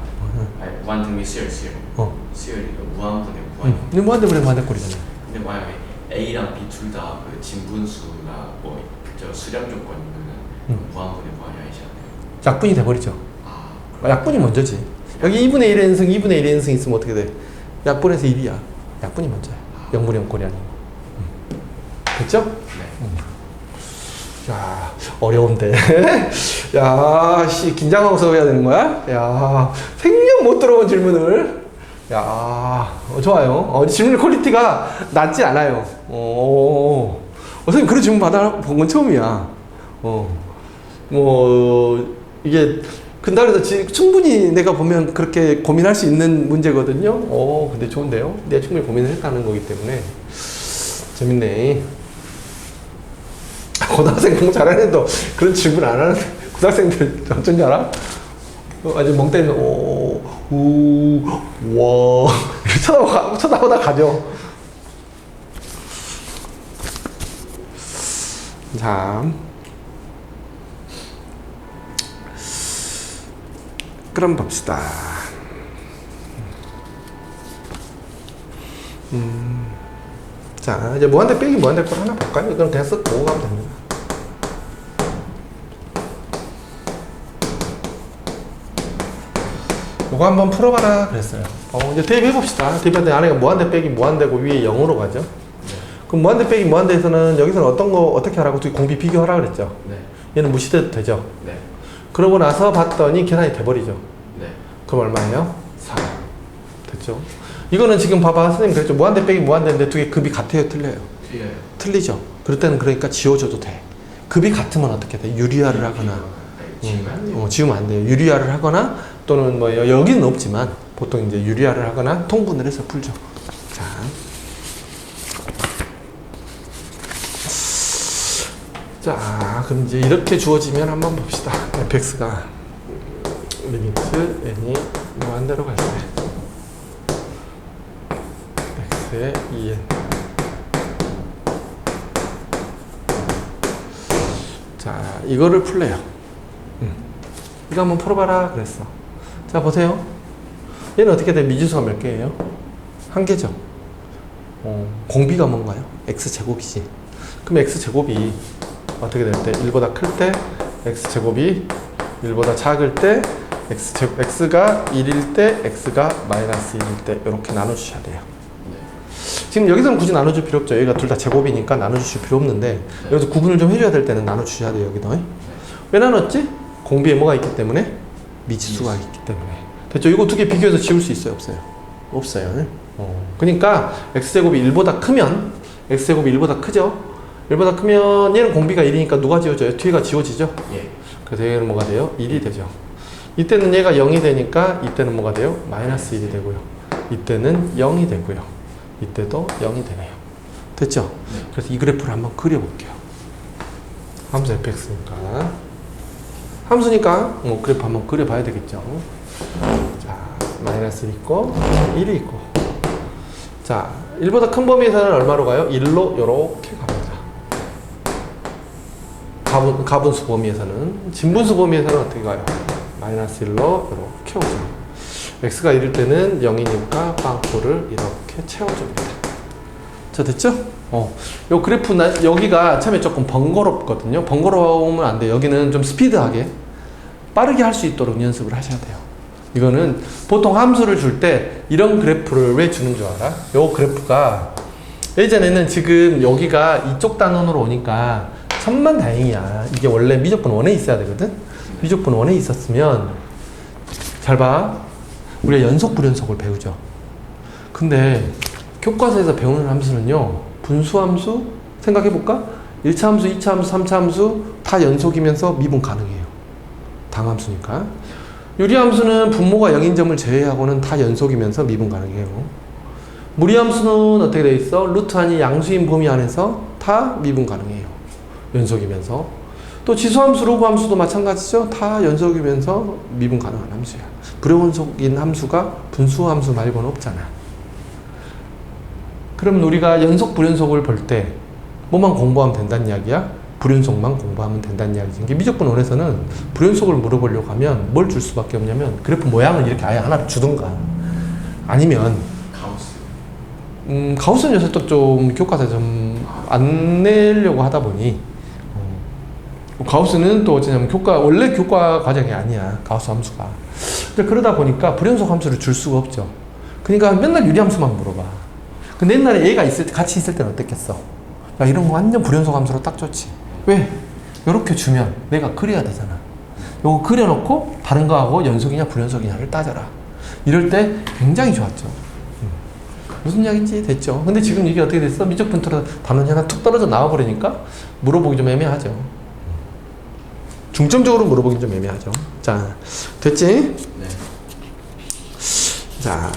아니 무한 등비수열 수열이 무한분의 무한. 근데 무한대분의 무한대꼴이잖아. 근데 만약에 A랑 B 둘 다 그 진분수나 뭐 저 수렴 조건이면은 무한분의 무한이 아니잖아요. 약분이 돼버리죠. 약분이 먼저지. 여기 2분의 1의 n승, 2분의 1의 n승 있으면 어떻게 돼? 약분에서 1이야. 약분이 먼저야. 0분의 0꼴이 아니고. 됐죠? 네. 야, 어려운데. 야, 긴장하고서 해야 되는 거야? 야, 생명 못 들어본 질문을. 야, 좋아요. 질문의 퀄리티가 낮지 않아요. 선생님 그런 질문 받아본 건 처음이야. 이게, 그래서 충분히 내가 보면 그렇게 고민할 수 있는 문제거든요. 근데 좋은데요? 내가 충분히 고민을 했다는 거기 때문에. 재밌네. 고등학생 공부 잘하는 애도 그런 질문 안 하는데, 고등학생들 어쩐지 알아? 아주 멍 때리면, 와. 쳐다보다 가죠. 자. 그럼 봅시다. 자, 이제 무한대 빼기 무한대 꼴 하나 볼까요? 이건 그냥 쓱 보고 가면 됩니다. 이거 한번 풀어봐라 그랬어요. 이제 대입해봅시다. 대입할 때 안에가 무한대 빼기 무한대고 위에 0으로 가죠. 그럼 무한대 빼기 무한대에서는 여기서는 어떤 거 어떻게 하라고 공비 비교하라 그랬죠. 네. 얘는 무시돼도 되죠. 네. 그러고 나서 봤더니 계산이 돼버리죠. 네. 그럼 얼마예요? 4. 됐죠? 이거는 지금 봐봐. 선생님 그랬죠. 무한대 빼기 무한대인데 두 개 급이 같아요? 틀려요? 틀려요. 틀리죠. 그럴 때는 그러니까 지워줘도 돼. 급이 같으면 어떻게 돼? 유리화를 하거나. 지우면 안 돼요. 지우면 안 돼요. 유리화를 하거나 또는 뭐 여기는 없지만 보통 이제 유리화를 하거나 통분을 해서 풀죠. 자. 자, 그럼 이제 이렇게 주어지면 한번 봅시다. fx가 리미트 n이 무한대로 갈 때 x의 2n. 자, 이거를 풀래요. 이거 한번 풀어봐라 그랬어. 자, 보세요. 얘는 어떻게 돼? 미지수가 몇 개예요? 한 개죠. 공비가 뭔가요? x제곱이지. 그럼 x제곱이 어떻게 될 때? 1보다 클 때 x제곱이 1보다 작을 때 x가 1일 때 x가 마이너스 1일 때 이렇게 나눠주셔야 돼요. 지금 여기서는 굳이 나눠줄 필요 없죠. 여기가 둘 다 제곱이니까 나눠주실 필요 없는데 여기서 구분을 좀 해줘야 될 때는 나눠주셔야 돼요. 여기도. 왜 나눴지? 공비에 뭐가 있기 때문에? 미지수가 있기 때문에. 됐죠? 이거 두 개 비교해서 지울 수 있어요? 없어요? 없어요. 그러니까 x제곱이 1보다 크면 x제곱이 1보다 크죠? 1보다 크면 얘는 공비가 1이니까 누가 지워져요? 뒤가 지워지죠? 예. 그래서 얘는 뭐가 돼요? 1이 되죠. 이때는 얘가 0이 되니까 이때는 뭐가 돼요? 마이너스 1이 되고요. 이때는 0이 되고요. 이때도 0이 되네요. 됐죠? 네. 그래서 이 그래프를 한번 그려볼게요. 함수 fx니까. 함수니까 그래프 한번 그려봐야 되겠죠. 자, 마이너스 있고 1이 있고. 자, 1보다 큰 범위에서는 얼마로 가요? 1로 이렇게 갑니다. 가분수 범위에서는. 진분수 범위에서는 어떻게 가요? 마이너스 1로 이렇게 오죠. x가 1일 때는 0이니까 빵꾸를 이렇게 채워줍니다. 자, 됐죠? 요 그래프 여기가 처음에 조금 번거롭거든요. 번거로우면 안 돼요. 여기는 좀 스피드하게 빠르게 할 수 있도록 연습을 하셔야 돼요. 이거는 보통 함수를 줄 때 이런 그래프를 왜 주는 줄 알아? 요 그래프가 예전에는 지금 여기가 이쪽 단원으로 오니까 천만다행이야. 이게 원래 미적분 1에 있어야 되거든. 미적분 1에 있었으면 잘 봐. 우리가 연속 불연속을 배우죠. 근데 교과서에서 배우는 함수는요, 분수함수 생각해볼까? 1차 함수, 2차 함수, 3차 함수 다 연속이면서 미분 가능해요. 당함수니까. 유리함수는 분모가 0인 점을 제외하고는 다 연속이면서 미분 가능해요. 무리함수는 어떻게 돼 있어? 루트 안이 양수인 범위 안에서 다 미분 가능해요. 연속이면서. 또 지수함수, 로그함수도 마찬가지죠. 다 연속이면서 미분 가능한 함수야. 불연속인 함수가 분수함수 말고는 없잖아. 그러면 우리가 연속, 불연속을 볼 때 뭐만 공부하면 된다는 이야기야? 불연속만 공부하면 된다는 이야기지. 이게 미적분 1에서는 불연속을 물어보려고 하면 뭘 줄 수밖에 없냐면 그래프 모양을 이렇게 아예 하나를 주든가 아니면 가우스. 가우스는 요새 또 좀 교과서에 좀 안 내려고 하다 보니 가우스는 또 어쩌냐면 원래 교과 과정이 아니야. 가우스 함수가. 근데 그러다 보니까 불연속 함수를 줄 수가 없죠. 그러니까 맨날 유리함수만 물어봐. 근데 옛날에 얘가 같이 있을 때는 어땠겠어? 야, 이런 거 완전 불연속 함수로 딱 좋지. 왜? 요렇게 주면 내가 그려야 되잖아. 요거 그려놓고 다른 거하고 연속이냐 불연속이냐를 따져라. 이럴 때 굉장히 좋았죠. 무슨 이야기인지 됐죠. 근데 지금 이게 어떻게 됐어? 미적분 단원이 하나 툭 떨어져 나와버리니까 물어보기 좀 애매하죠. 중점적으로 물어보긴 좀 애매하죠. 자, 됐지? 네. 자,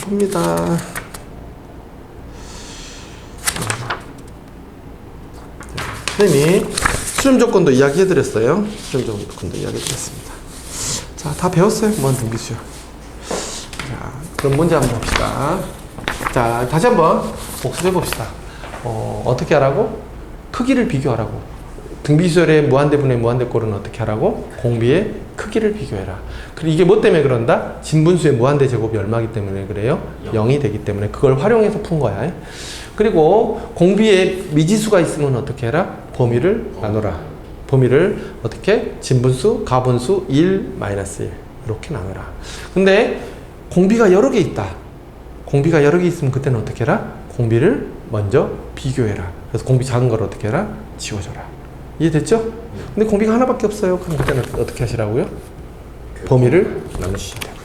봅니다. 선생님이 수렴 조건도 이야기해드렸어요. 수렴 조건도 이야기해드렸습니다. 자, 다 배웠어요. 무한 등비수열. 자, 그럼 문제 한번 봅시다. 자, 다시 한번 복습해 봅시다. 어떻게 하라고? 크기를 비교하라고. 등비수열의 무한대분의 무한대꼴은 어떻게 하라고? 공비의 크기를 비교해라. 그리고 이게 뭐 때문에 그런다? 진분수의 무한대 제곱이 얼마기 때문에 그래요? 0이 되기 때문에 그걸 활용해서 푼 거야. 그리고 공비에 미지수가 있으면 어떻게 해라? 범위를 나눠라. 범위를 어떻게? 진분수, 가분수, 1, 마이너스 1 이렇게 나눠라. 근데 공비가 여러 개 있다. 공비가 여러 개 있으면 그때는 어떻게 해라? 공비를 먼저 비교해라. 그래서 공비 작은 걸 어떻게 해라? 지워줘라. 이해됐죠? 근데 공비가 하나밖에 없어요. 그럼 그때는 어떻게 하시라고요? 범위를 나누시면 되고요.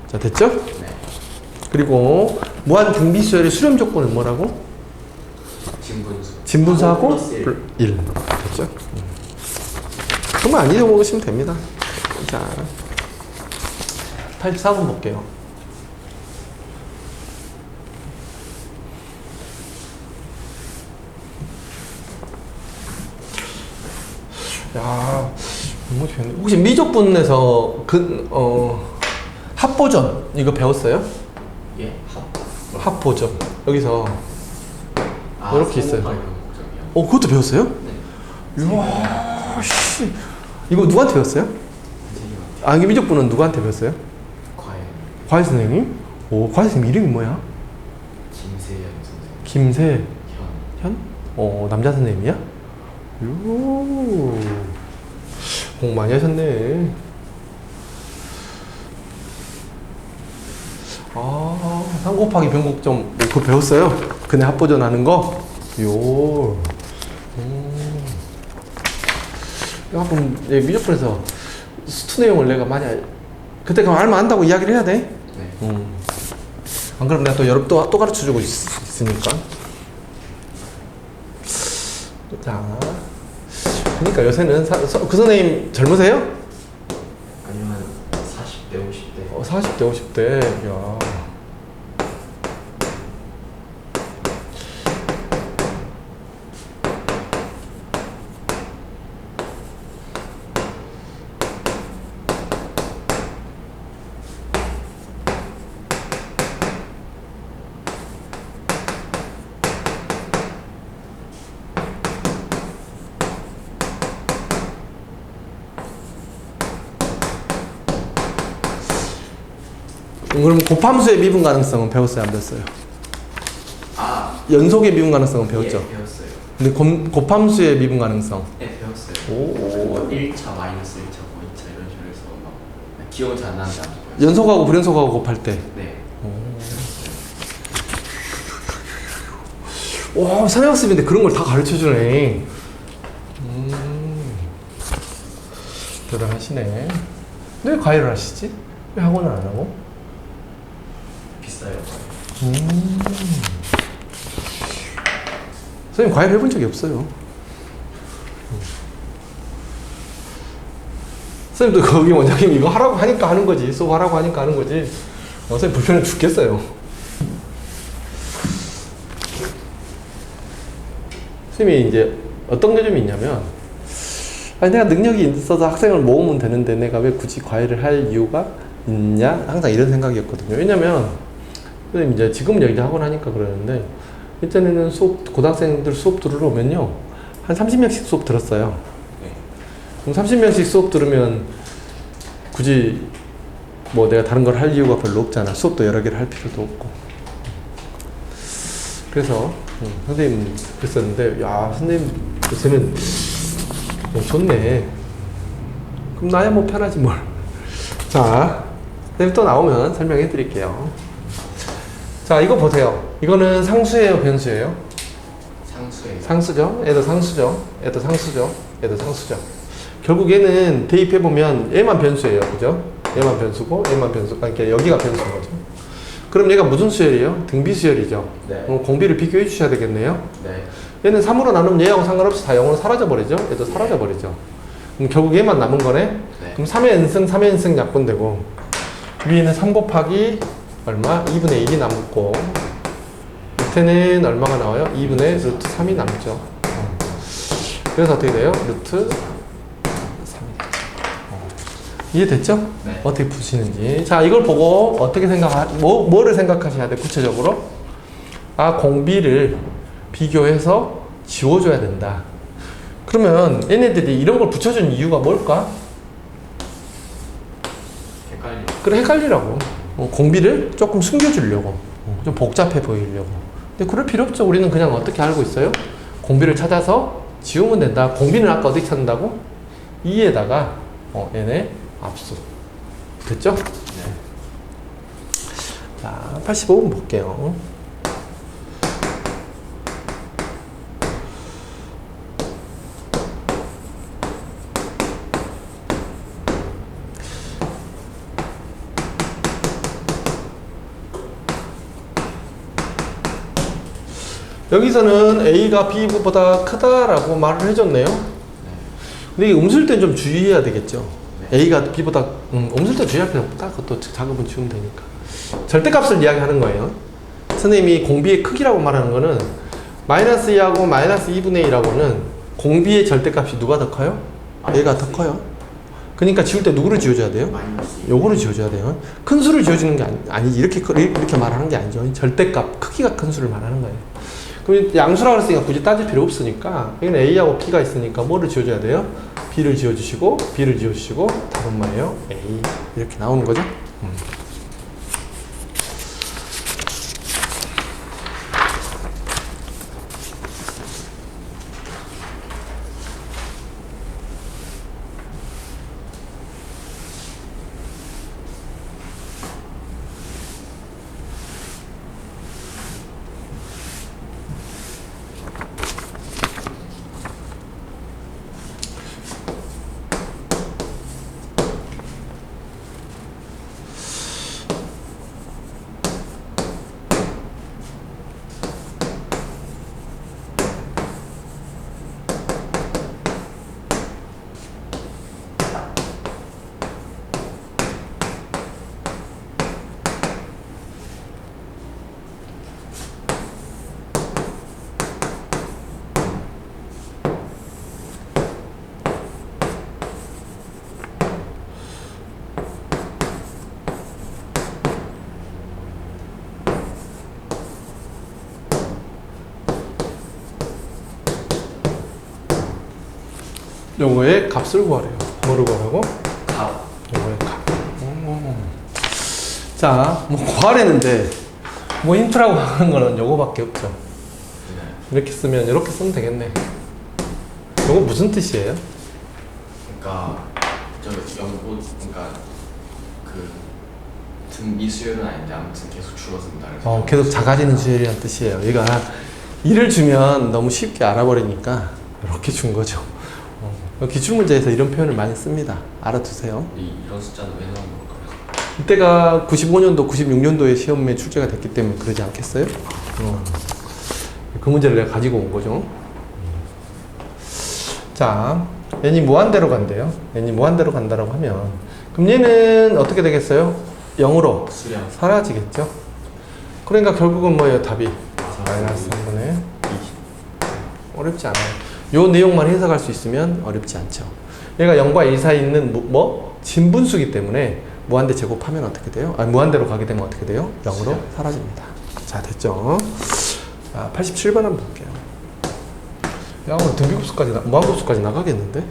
자, 됐죠? 네. 그리고 무한 등비수열의 수렴 조건은 뭐라고? 진분수하고 1. 됐죠? 그만 안 잊어먹으시면 됩니다. 자, 84번 볼게요. 야, 너무 좋네. 혹시 미적분에서 합보전 이거 배웠어요? 예? 합보전 여기서 이렇게 있어요. 변곡점이요. 그것도 배웠어요? 네. 이야 씨 이거 누구한테 배웠어요? 선생님한테. 아 이게 미적분은 누구한테 배웠어요? 과외. 과외 선생님? 오 과외 선생님 이름이 뭐야? 김세현 선생님. 김세현? 현. 남자 선생님이야? 요 공부 많이 하셨네. 아, 3 곱하기 변곡점 그거 배웠어요? 근해 합보전 하는 거? 요. 이거 한번 미적분에서 수투 내용을 내가 많이 그때 그럼 알면 안다고 이야기를 해야 돼? 네. 안 그러면 내가 또 여러 또 가르쳐주고 있으니까. 자, 그러니까 요새는 그 선생님 젊으세요? 아니면 40대 50대. 40대 50대. 야. 그럼 곱함수의 미분 가능성은 배웠어요, 안 배웠어요? 아. 연속의 미분 가능성은 배웠죠? 예, 배웠어요. 근데 곱함수의 미분 가능성. 네, 배웠어요. 오. 뭐 1차 마이너스 1차 뭐 2차 이런 식으로 해서 막 기억은 잘 안 나는데 아무튼 배웠어요. 연속하고 불연속하고 곱할 때. 네. 와, 산학습인데 그런 걸 다 가르쳐 주네. 대단하시네. 왜 과외를 하시지? 왜 학원을 안 하고? 비싸요. 선생님 과외를 해본 적이 없어요. 선생님도 거기 원장님 이거 하라고 하니까 하는 거지. 수업하라고 하니까 하는 거지. 선생님 불편해 죽겠어요. 선생님이 이제 어떤 게 좀 있냐면 아니 내가 능력이 있어서 학생을 모으면 되는데 내가 왜 굳이 과외를 할 이유가 있냐? 항상 이런 생각이었거든요. 왜냐면 선생님 이제 지금 여기 학원 하니까 그러는데 예전에는 고등학생들 수업 들으러 오면요 한 30명씩 수업 들었어요. 네. 그럼 30명씩 수업 들으면 굳이 뭐 내가 다른 걸 할 이유가 별로 없잖아. 수업도 여러 개를 할 필요도 없고. 그래서 선생님 그랬었는데 야 선생님 요새는 좋네. 그럼 나야 뭐 편하지 뭘. 자 선생님 또 나오면 설명해 드릴게요. 자 이거 보세요. 이거는 상수예요 변수예요? 상수예요. 상수죠. 얘도 상수죠. 얘도 상수죠. 얘도 상수죠. 결국 얘는 대입해보면 얘만 변수예요. 그죠? 얘만 변수고 얘만 변수. 그러니까 여기가 변수인 거죠. 그럼 얘가 무슨 수열이에요? 등비수열이죠. 네. 그럼 공비를 비교해 주셔야 되겠네요. 네. 얘는 3으로 나누면 얘하고 상관없이 다 0으로 사라져버리죠. 얘도 사라져버리죠. 그럼 결국 얘만 남은 거네. 네. 그럼 3의 n승, 3의 n승 약분되고 위에는 3 곱하기 얼마? 2분의 1이 남고 밑에는 얼마가 나와요? 2분의 루트 3이 남죠. 그래서 어떻게 돼요? 루트 3이 되죠. 이해됐죠? 네. 어떻게 푸시는지. 자, 이걸 보고 어떻게 뭐를 생각하셔야 돼, 구체적으로? 아, 공비를 비교해서 지워줘야 된다. 그러면 얘네들이 이런 걸 붙여준 이유가 뭘까? 헷갈려. 그래, 헷갈리라고. 공비를 조금 숨겨주려고. 좀 복잡해 보이려고. 근데 그럴 필요 없죠. 우리는 그냥 어떻게 알고 있어요? 공비를 찾아서 지우면 된다. 공비는 아까 어떻게 찾는다고? 2에다가 얘네 압수. 됐죠? 네. 자, 85번 볼게요. 여기서는 A가 B보다 크다라고 말을 해줬네요. 근데 이게 음수일 땐 좀 주의해야 되겠죠. 네. A가 B보다 음수일 때 주의할 필요 없다. 그것도 작업은 지우면 되니까. 절대값을 이야기하는 거예요. 선생님이 공비의 크기라고 말하는 거는 마이너스 2하고 마이너스 2분의 1하고는 공비의 절대값이 누가 더 커요? A가 더 커요. 그러니까 지울 때 누구를 지워줘야 돼요? 마이너스 요거를 지워줘야 돼요. 큰 수를 지워주는 게 아니지. 이렇게 말하는 게 아니죠. 절대값, 크기가 큰 수를 말하는 거예요. 그럼 양수라고 했으니까 굳이 따질 필요 없으니까 여기는 A하고 B가 있으니까 뭐를 지워줘야 돼요? B를 지워주시고 B를 지워주시고 답은 뭐예요? A 이렇게 나오는 거죠. 요거의 값을 구하래요. 뭐를 구하라고? 값. 요거의 값. 자, 뭐 구하래는데 뭐 힌트라고 하는 거는 요거밖에 없죠. 네. 이렇게 쓰면 이렇게 쓰면 되겠네. 요거 무슨 뜻이에요? 그러니까 저 연고 그러니까 그 등비수열은 아닌데 아무튼 계속 줄어든다. 그래서 계속 작아지는 수열이라는 뜻이에요. 얘가 1을 주면 너무 쉽게 알아버리니까 이렇게 준 거죠. 기출문제에서 이런 표현을 많이 씁니다. 알아두세요. 이런 숫자는 왜 나오는 걸까요? 이때가 95년도, 96년도에 시험에 출제가 됐기 때문에 그러지 않겠어요? 그 문제를 내가 가지고 온 거죠. 자, n이 무한대로 간대요. n이 무한대로 간다라고 하면 그럼 얘는 어떻게 되겠어요? 0으로 수량 사라지겠죠? 그러니까 결국은 뭐예요? 답이 마이너스 3분의 2. 어렵지 않아요. 요 내용만 해석할 수 있으면 어렵지 않죠. 얘가 0과 1 사이에 있는 진분수기 때문에 무한대 제곱하면 어떻게 돼요? 무한대로 가게 되면 어떻게 돼요? 0으로 사라집니다. 자, 됐죠? 자, 87번 한번 볼게요. 야, 오늘 등비급수까지, 무한급수까지 나가겠는데?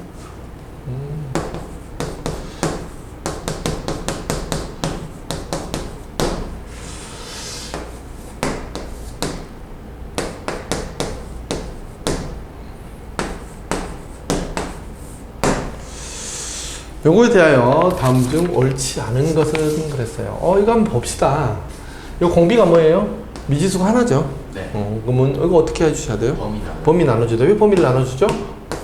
요거에 대하여 다음 중 옳지 않은 것은 그랬어요. 이거 한번 봅시다. 요 공비가 뭐예요? 미지수가 하나죠. 네. 그러면 이거 어떻게 해주셔야 돼요? 범위 나눠주다. 왜 범위를 나눠주죠?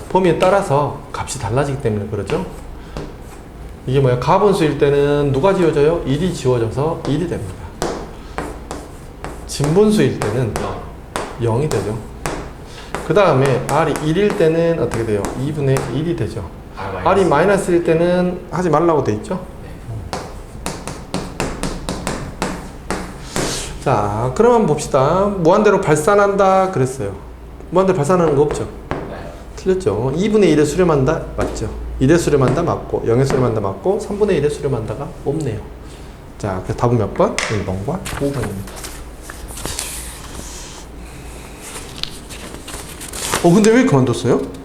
범위에 따라서 값이 달라지기 때문에 그러죠. 이게 뭐야? 가분수일 때는 누가 지워져요? 1이 지워져서 1이 됩니다. 진분수일 때는 0이 되죠. 그 다음에 R이 1일 때는 어떻게 돼요? 2분의 1이 되죠. R이 마이너스일 때는 하지 말라고 돼 있죠? 네. 자, 그러면 봅시다. 무한대로 발산한다 그랬어요. 무한대로 발산하는 거 없죠? 네. 틀렸죠. 2분의 1에 수렴한다 맞죠? 1에 수렴한다 맞고 0에 수렴한다 맞고 3분의 1에 수렴한다가 없네요. 자, 그래서 답은 몇 번? 1번과 5번입니다. 근데 왜 그만뒀어요?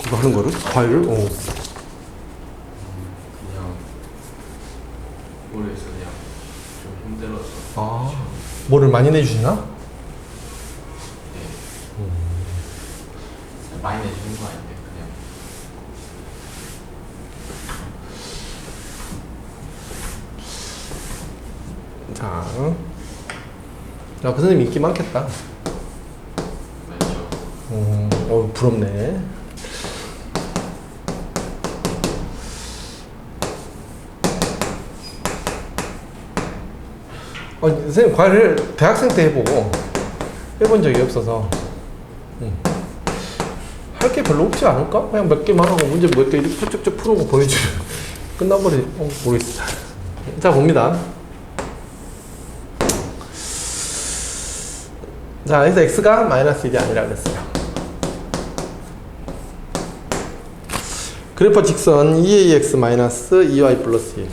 그거 하는 거를? 과일을? 그냥 모르겠어. 그냥 좀 힘들어서. 뭐를 많이 내주시나? 네. 많이 내주는 거 아닌데 그냥. 자, 그 선생님 인기 많겠다. 맞죠. 부럽네. 선생님 과외를 대학생 때 해본 적이 없어서 할 게 별로 없지 않을까? 그냥 몇 개만 하고 문제 몇 개 이렇게 쭉쭉 푸는 거 보여주면 모르겠어. 자, 봅니다. 자, 그래서 x가 마이너스 1이 아니라 그랬어요. 그래프 직선 2ax 마이너스 2y 플러스 1.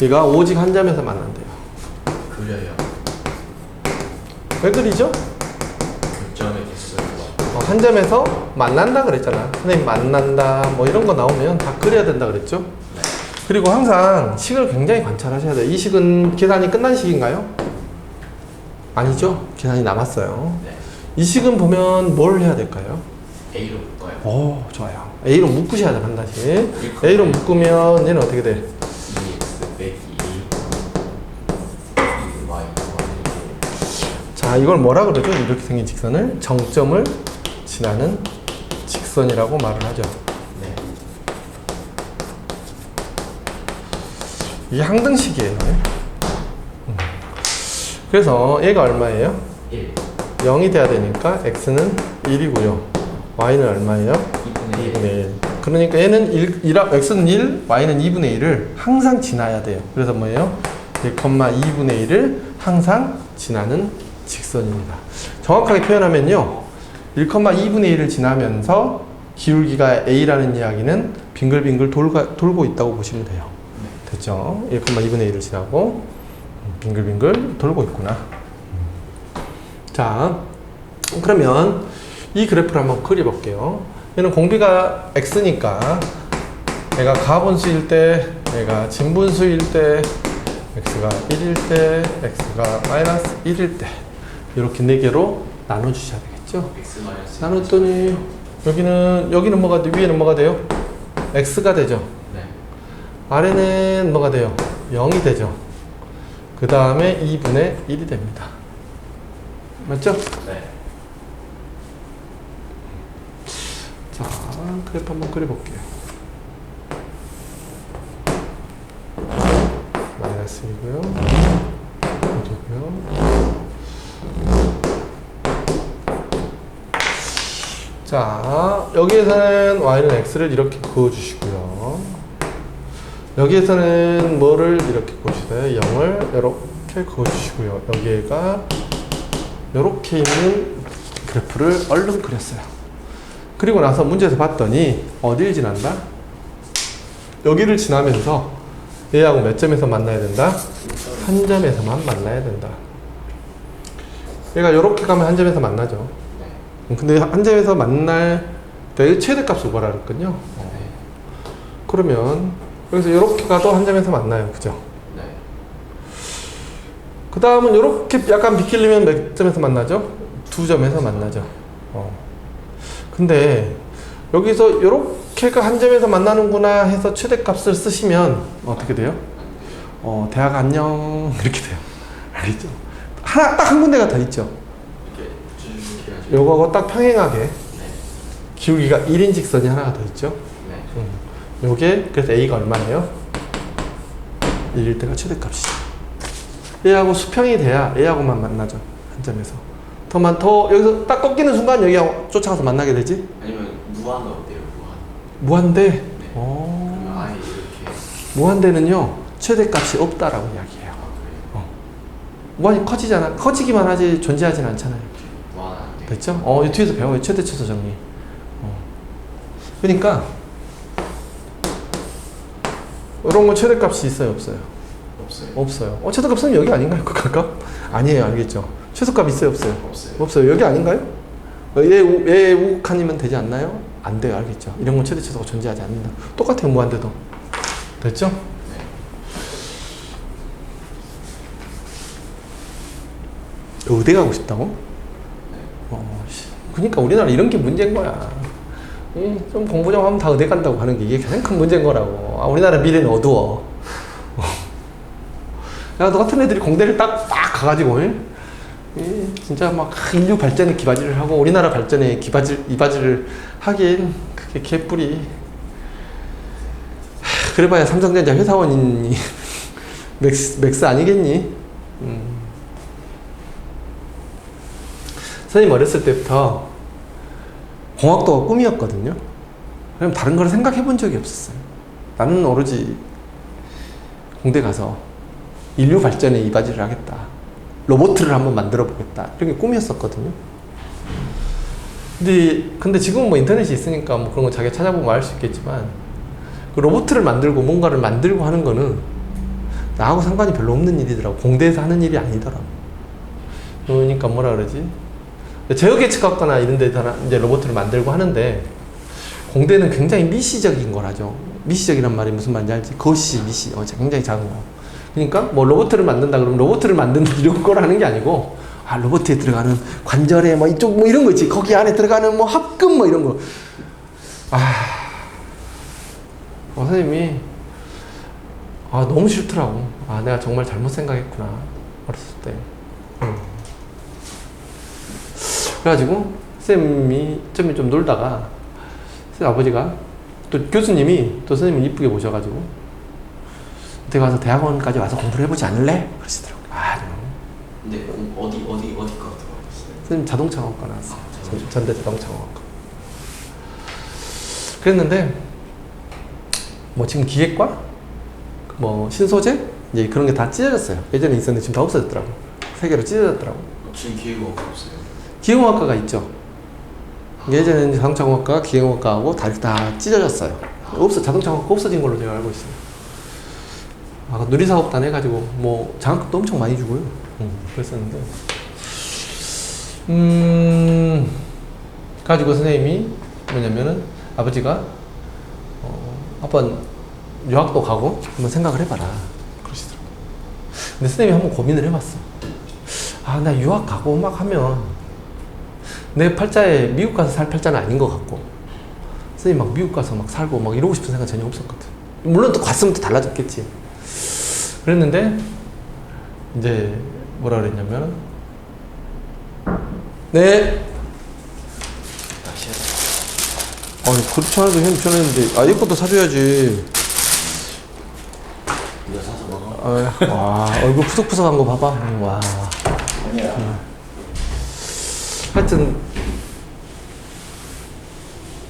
얘가 오직 한 점에서 만난대요. 그려요. 왜 그리죠? 교점의 개수가 한 점에서 만난다 그랬잖아. 선생님 만난다 뭐 이런 거 나오면 다 그려야 된다 그랬죠? 네. 그리고 항상 식을 굉장히 관찰하셔야 돼요. 이 식은 계산이 끝난 식인가요? 아니죠? 계산이 남았어요. 네. 이 식은 보면 뭘 해야 될까요? A로 묶어요. 오, 좋아요. A로 묶으셔야 돼, 한 단씩. 이거 A로 묶으면 얘는 어떻게 돼? 2x 빼기 2y 자, 이걸 뭐라 그러죠? 이렇게 생긴 직선을 정점을 지나는 직선이라고 말을 하죠. 네. 이게 항등식이에요. 그래서 얘가 얼마예요? 1 0이 돼야 되니까 x는 1이고요. y는 얼마예요? 2분의 2분의 1. 그러니까 얘는 x는 1, y는 2분의 1을 항상 지나야 돼요. 그래서 뭐예요? 1,2분의 1을 항상 지나는 직선입니다. 정확하게 표현하면요. 1,2분의 1을 지나면서 기울기가 a라는 이야기는 빙글빙글 돌고 있다고 보시면 돼요. 됐죠? 1,2분의 1을 지나고 빙글빙글 돌고 있구나. 자, 그러면 이 그래프를 한번 그려볼게요. 얘는 공비가 x니까 얘가 가분수일 때, 얘가 진분수일 때, x가 1일 때, x가 마이너스 1일 때 이렇게 4개로 나눠주셔야 되겠죠? x 마이너스 나눴더니 여기는 뭐가 돼? 위에는 뭐가 돼요? x가 되죠? 네. 아래는 뭐가 돼요? 0이 되죠? 그 다음에 2분의 1이 됩니다. 맞죠? 네. 자, 그래프 한번 그려볼게요. 마이너스이고요. 1이고요. 자, 여기에서는 y는 x를 이렇게 그어주시고요. 여기에서는 뭐를 이렇게 그어주세요. 0을 이렇게 그어주시고요. 여기가 이렇게 있는 그래프를 얼른 그렸어요. 그리고 나서 문제에서 봤더니 어딜 지난다? 여기를 지나면서 얘하고 몇 점에서 만나야 된다? 한 점에서만 만나야 된다. 얘가 이렇게 가면 한 점에서 만나죠. 근데 한 점에서 만날 때 최대값을 구하라 그랬거든요. 그러면 여기서 이렇게 가도 한 점에서 만나요. 그죠? 네. 그 다음은 이렇게 약간 비키려면 몇 점에서 만나죠? 2점에서 만나죠. 근데 여기서 이렇게가 한 점에서 만나는구나 해서 최대값을 쓰시면 어떻게 돼요? 대학 안녕 이렇게 돼요. 알겠죠? 딱 한 군데가 더 있죠. 이렇게 쭉 해가지고. 요거하고 딱 평행하게 네. 기울기가 1인 직선이 하나가 더 있죠. 네. 요게 그래서 A가 얼마예요? 1일 때가 최대값이죠. 얘하고 수평이 돼야 A하고만 만나죠. 한 점에서. 더 여기서 딱 꺾이는 순간 여기하고 쫓아가서 만나게 되지? 아니면 무한은 어때요? 무한. 무한대? 네. 그러면 아예 이렇게. 무한대는요 최대값이 없다라고 이야기해요. 아, 그래요? 무한이 커지잖아. 커지기만 하지 존재하진 않잖아요. 무한 안 돼요. 됐죠? 이 뒤에서 배워요. 최대차수 정리. 그러니까 이런 건 최대값이 있어요, 없어요? 없어요. 없어요. 최대값은 여기 아닌가요? 극값? 아니에요, 알겠죠? 최소값 있어요, 없어요? 없어요. 없어요. 여기 아닌가요? 얘 우극한이면 되지 않나요? 안 돼요, 알겠죠? 이런 건 최대 최소가 존재하지 않는다. 똑같아요, 무한대도. 됐죠? 네. 의대 가고 싶다고? 네. 그러니까 우리나라 이런 게 문제인 거야. 좀 공부 좀 하면 다 의대 간다고 하는 게 이게 가장 큰 문제인 거라고. 우리나라 미래는 어두워. 야, 너 같은 애들이 공대를 딱 가가지고, 진짜 막 인류 발전에 기바지를 하고 우리나라 발전에 이바지를 하긴 그게 개뿔이. 그래봐야 삼성전자 회사원이니 맥스 아니겠니? 선생님 어렸을 때부터 공학도가 꿈이었거든요. 그럼 다른 걸 생각해 본 적이 없었어요. 나는 오로지 공대 가서 인류 발전에 이바지를 하겠다. 로봇을 한번 만들어 보겠다. 이런 게 꿈이었었거든요. 근데 지금은 뭐 인터넷이 있으니까 뭐 그런 거 자기가 찾아보면 알 수 있겠지만, 그 로봇을 만들고 뭔가를 만들고 하는 거는 나하고 상관이 별로 없는 일이더라고. 공대에서 하는 일이 아니더라고. 그러니까 뭐라 그러지? 제어 계측학과나 이런 데서 이제 로봇을 만들고 하는데, 공대는 굉장히 미시적인 거라죠. 미시적이란 말이 무슨 말인지 알지? 거시, 미시, 굉장히 작은 거. 그러니까 뭐 로봇을 만든다 그러면 로봇을 만드는 이런 걸 하는 게 아니고, 로봇에 들어가는 관절에 뭐 이쪽 뭐 이런 거 있지. 거기 안에 들어가는 뭐 합금 뭐 이런 거. 선생님이 너무 싫더라고. 내가 정말 잘못 생각했구나. 어렸을 때. 그래가지고 쌤이 좀 놀다가 쌤 아버지가 또 교수님이 또 선생님을 이쁘게 모셔가지고 어디 가서 대학원까지 와서 공부를 해보지 않을래? 그러시더라고요. 근데 어디과 들어가셨어요? 선생님 자동차공학과 나왔어요. 전대 자동차공학과. 그랬는데 뭐 지금 기계과, 뭐 신소재 이제 그런 게 다 찢어졌어요. 예전에 있었는데 지금 다 없어졌더라고. 세 개로 찢어졌더라고. 지금 기계과가 없어요? 기계공학과가 있죠. 예전에는 자동차공학과가 기계공학과하고 다 찢어졌어요. 자동차공학과 없어진 걸로 제가 알고 있어요. 누리사업단 해가지고 뭐 장학금도 엄청 많이 주고요. 그랬었는데 가지고 선생님이 뭐냐면은 아버지가 아빠 유학도 가고 한번 생각을 해봐라 그러시더라고요. 근데 선생님이 한번 고민을 해봤어. 나 유학 가고 막 하면 내 팔자에 미국 가서 살 팔자는 아닌 것 같고, 선생님 막 미국 가서 막 살고 막 이러고 싶은 생각 전혀 없었거든. 물론 또 갔으면 또 달라졌겠지. 그랬는데 이제 뭐라 그랬냐면, 네. 그렇지 않아도 형님 전화했는데 얘 것도 사줘야지. 이거 사서 먹어. 와, 얼굴 푸석푸석한 거 봐봐. 와. 아니야. 하여튼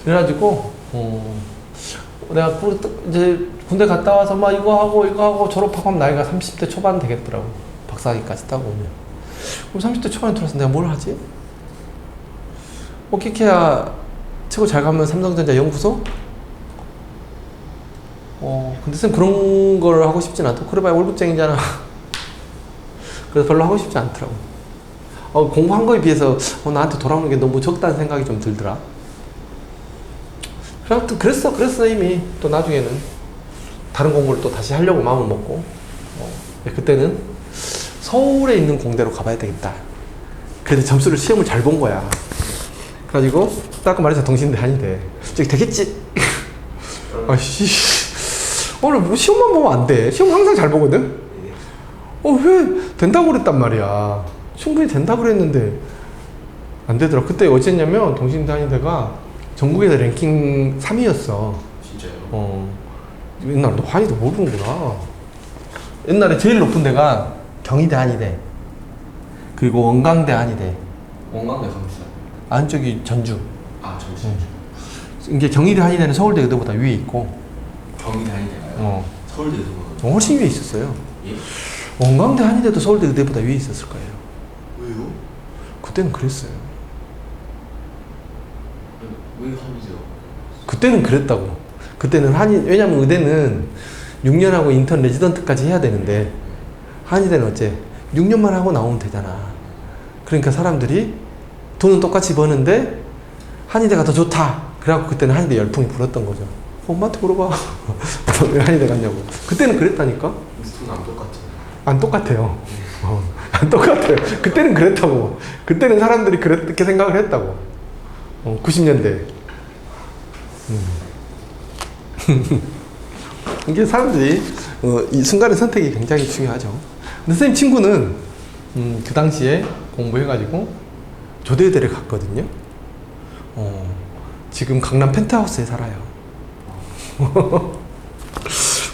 그래가지고 내가 이제 군대 갔다 와서 막 이거 하고 졸업하고 하면 나이가 30대 초반 되겠더라고. 박사학위까지 따고 오면. 그럼 30대 초반에 들어와서 내가 뭘 하지? 키케야 최고 잘 가면 삼성전자 연구소? 근데 쌤 그런 걸 하고 싶진 않다. 그래봐야 월급쟁이잖아. 그래서 별로 하고 싶지 않더라고. 공부한 거에 비해서 나한테 돌아오는 게 너무 적다는 생각이 좀 들더라. 그랬어 이미. 또 나중에는 다른 공부를 또 다시 하려고 마음을 먹고, 그때는 서울에 있는 공대로 가봐야 되겠다. 그래도 시험을 잘 본 거야. 그래가지고 아까 말해서 동신대 한의대 저기 되겠지. 오늘 뭐 시험만 보면 안 돼. 시험 항상 잘 보거든. 왜 된다고 그랬단 말이야. 충분히 된다고 그랬는데 안 되더라. 그때 어쨌냐면 동신대 한의대가 전국에서 랭킹 3위였어. 진짜요? 옛날에 너 한의대 모르는구나. 옛날에 제일 높은 데가 경희대 한의대, 그리고 원광대 한의대. 원광대 강사. 안쪽이 전주. 전주. 이게 경희대 한의대는 서울대 의대보다 위에 있고. 경희대 한의대가요? 서울대 의대보다 훨씬 위에 있었어요. 예? 원광대 한의대도 서울대 의대보다 위에 있었을 거예요. 왜요? 그때는 그랬어요. 왜 한의대요? 그때는 그랬다고. 그때는 왜냐면 의대는 6년하고 인턴 레지던트까지 해야 되는데, 한의대는 어째 6년만 하고 나오면 되잖아. 그러니까 사람들이 돈은 똑같이 버는데 한의대가 더 좋다. 그래갖고 그때는 한의대 열풍이 불었던 거죠. 엄마한테 물어봐. 왜 한의대 갔냐고. 그때는 그랬다니까. 돈 안 똑같아요. 안 똑같아요. 안 똑같아요. 그때는 그랬다고. 그때는 사람들이 그렇게 생각을 했다고. 90년대. 이게 사람들이 이 순간의 선택이 굉장히 중요하죠. 근데 선생님 친구는 그 당시에 공부해가지고 조대대를 갔거든요. 지금 강남 펜트하우스에 살아요.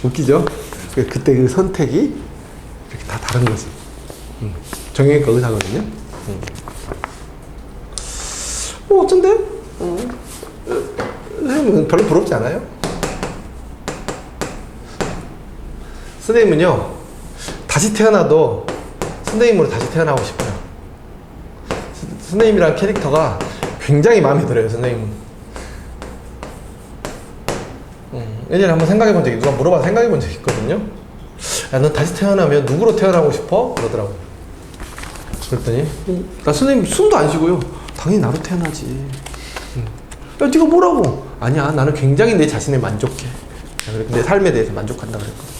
웃기죠? 그때 그 선택이 이렇게 다 다른 거지. 정형외과 의사거든요. 어쩐데? 선생님은 별로 부럽지 않아요? 선생님은요, 다시 태어나도 선생님으로 다시 태어나고 싶어요. 선생님이란 캐릭터가 굉장히 마음에 들어요, 선생님은. 예전에 한번 생각해 본 적이, 누가 물어봐서 생각해 본 적이 있거든요. 야, 너 다시 태어나면 누구로 태어나고 싶어? 그러더라고. 그랬더니, 나 선생님 숨도 안 쉬고요. 당연히 나로 태어나지. 야, 네가 뭐라고? 아니야, 나는 굉장히 내 자신에 만족해. 내 삶에 대해서 만족한다 그랬거든.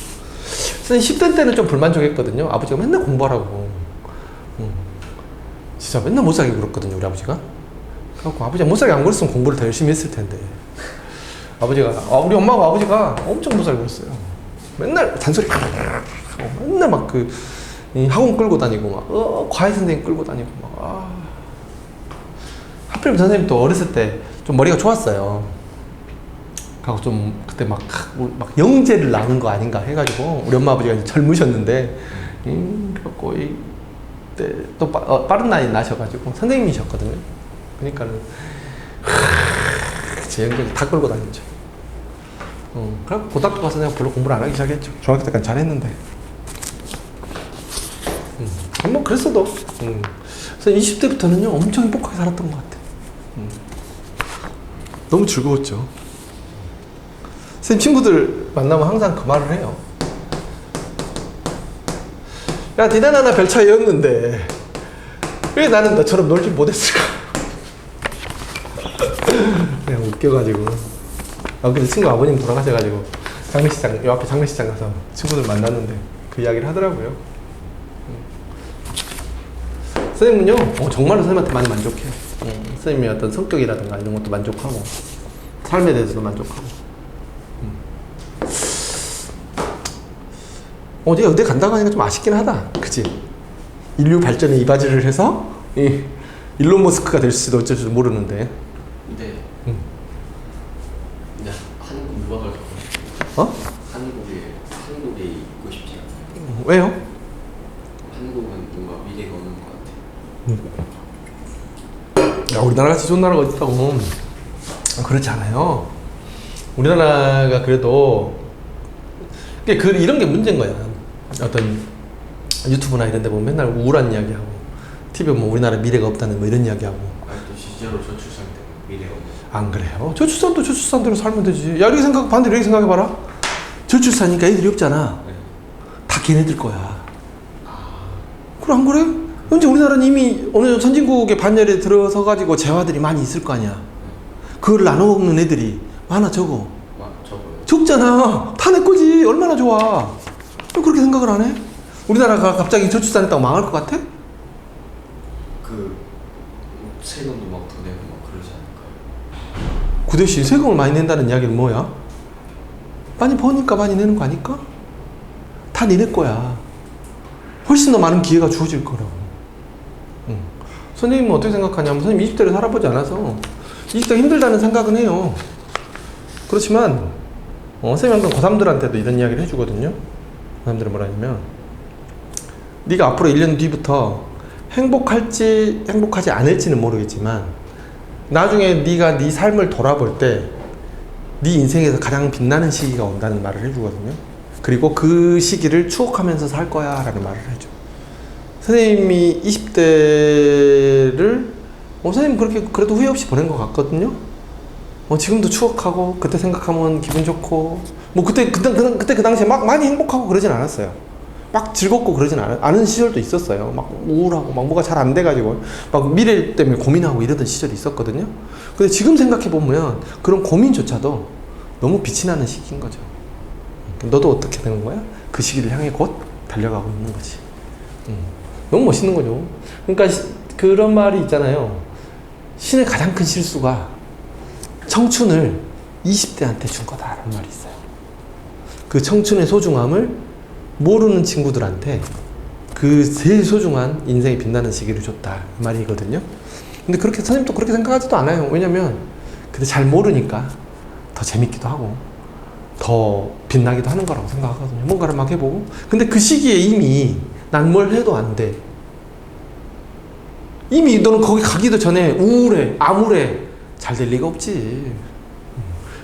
선생님 10대 때는 좀 불만족했거든요. 아버지가 맨날 공부하라고. 진짜 맨날 못 살게 굴었거든요, 우리 아버지가. 그래갖고 아버지가 못 살게 안 굴었으면 공부를 더 열심히 했을 텐데. 아버지가, 우리 엄마가 아버지가 엄청 못 살게 굴었어요. 맨날 잔소리 맨날 막 학원 끌고 다니고 막 과외 선생님 끌고 다니고 막 하필 선생님 또 어렸을 때 좀 머리가 좋았어요. 그래서 좀 그때 막 영재를 낳은 거 아닌가 해가지고 우리 엄마 아버지가 이제 젊으셨는데 그래갖고 이때 또 빠른 나이에 나셔가지고 선생님이셨거든요. 그러니까는 제 영재를 다 끌고 다녔죠. 그래갖고 고등학교 가서 내가 별로 공부를 안 하기 시작했죠. 중학교 때까지 잘했는데. 뭐 그랬어도. 그래서 20대부터는요 엄청 행복하게 살았던 것 같아. 너무 즐거웠죠. 선생님 친구들 만나면 항상 그 말을 해요. 야, 니나 나나 별 차이 없는데 왜 나는 너처럼 놀지 못했을까? 그냥 웃겨가지고. 근데 친구 아버님 돌아가셔가지고 장례식장, 요 앞에 장례식장 가서 친구들 만났는데 그 이야기를 하더라고요. 선생님은요, 정말로 선생님한테 많이 만족해요. 선생님의 어떤 성격이라든가 이런 것도 만족하고, 삶에 대해서도 만족하고. 어디가 의대 간다고 하니까 좀 아쉽긴 하다. 그치? 인류 발전에 이바지를 해서, 일론 머스크가 될 수도 어쩔 줄 모르는데. 근데 한국 유학을 가고 싶어요. 한국에 있고 싶지 않아요. 왜요? 한국은 뭔가 미래가 없는 것 같아요. 야, 우리나라 같이 좋은 나라가 어딨다고. 그렇지 않아요. 우리나라가 그래도 이런 게 문제인 거야. 어떤 유튜브나 이런 데 보면 맨날 우울한 이야기하고 TV에 뭐 우리나라 미래가 없다는 뭐 이런 이야기하고. 또 실제로 저출산 때문에 미래가 없는. 안 그래요? 저출산도 저출산대로 살면 되지. 야, 반대로 이렇게 생각해봐라. 저출산이니까 애들이 없잖아. 네. 다 걔네들 거야. 그래, 안 그래? 현재 우리나라는 이미 어느 정도 선진국의 반열에 들어서 가지고 재화들이 많이 있을 거 아니야. 그걸 나눠 먹는 애들이 많아, 적어? 적어요. 적잖아. 다 내 거지. 얼마나 좋아. 왜 그렇게 생각을 안 해? 우리나라가 갑자기 저출산했다고 망할 것 같아? 세금도 막 더 내고 막 그러지 않을까요? 그 대신 세금을 많이 낸다는 이야기는 뭐야? 많이 버니까 많이 내는 거 아닐까? 다 니네 거야. 훨씬 더 많은 기회가 주어질 거라고. 선생님은 어떻게 생각하냐면, 선생님 20대를 살아보지 않아서 20대가 힘들다는 생각은 해요. 그렇지만 선생님 항상 고3들한테도 이런 이야기를 해주거든요. 고3들은 뭐라냐면, 네가 앞으로 1년 뒤부터 행복할지 행복하지 않을지는 모르겠지만 나중에 네가 네 삶을 돌아볼 때 네 인생에서 가장 빛나는 시기가 온다는 말을 해주거든요. 그리고 그 시기를 추억하면서 살 거야 라는 말을 해줘. 선생님이 20대를 선생님 그렇게 그래도 후회 없이 보낸 것 같거든요. 지금도 추억하고 그때 생각하면 기분 좋고 뭐 그때 그 당시에 막 많이 행복하고 그러진 않았어요. 막 즐겁고 그러진 않은 시절도 있었어요. 막 우울하고 막 뭐가 잘 안 돼가지고 막 미래 때문에 고민하고 이러던 시절이 있었거든요. 근데 지금 생각해보면 그런 고민조차도 너무 빛이 나는 시기인 거죠. 너도 어떻게 되는 거야? 그 시기를 향해 곧 달려가고 있는 거지. 너무 멋있는 거죠. 그러니까 그런 말이 있잖아요. 신의 가장 큰 실수가 청춘을 20대한테 준 거다라는 말이 있어요. 그 청춘의 소중함을 모르는 친구들한테 그 제일 소중한 인생이 빛나는 시기를 줬다 이 말이거든요. 근데 그렇게 선생님도 그렇게 생각하지도 않아요. 왜냐면 근데 잘 모르니까 더 재밌기도 하고 더 빛나기도 하는 거라고 생각하거든요. 뭔가를 막 해보고. 근데 그 시기에 이미 난 뭘 해도 안 돼. 이미 너는 거기 가기도 전에 우울해, 암울해. 잘 될 리가 없지.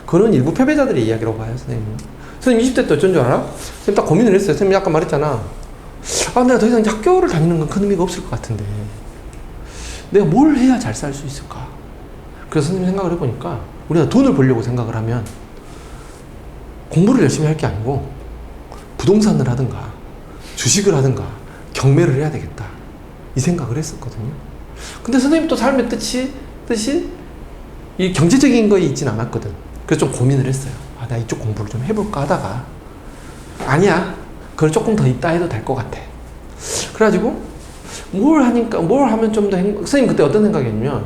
그건 일부 패배자들의 이야기라고 봐요, 선생님은. 선생님 20대 때 어쩐 줄 알아? 선생님 딱 고민을 했어요. 선생님이 아까 말했잖아. 아, 내가 더 이상 이제 학교를 다니는 건 큰 의미가 없을 것 같은데 내가 뭘 해야 잘 살 수 있을까? 그래서 선생님 생각을 해보니까 우리가 돈을 벌려고 생각을 하면 공부를 열심히 할 게 아니고 부동산을 하든가 주식을 하든가 경매를 해야 되겠다 이 생각을 했었거든요. 근데 선생님 또 삶의 뜻이 이 경제적인 거에 있진 않았거든. 그래서 좀 고민을 했어요. 아, 나 이쪽 공부를 좀 해볼까 하다가 아니야, 그걸 조금 더 있다 해도 될 것 같아. 그래가지고 뭘 하면 좀 더 선생님 그때 어떤 생각이었냐면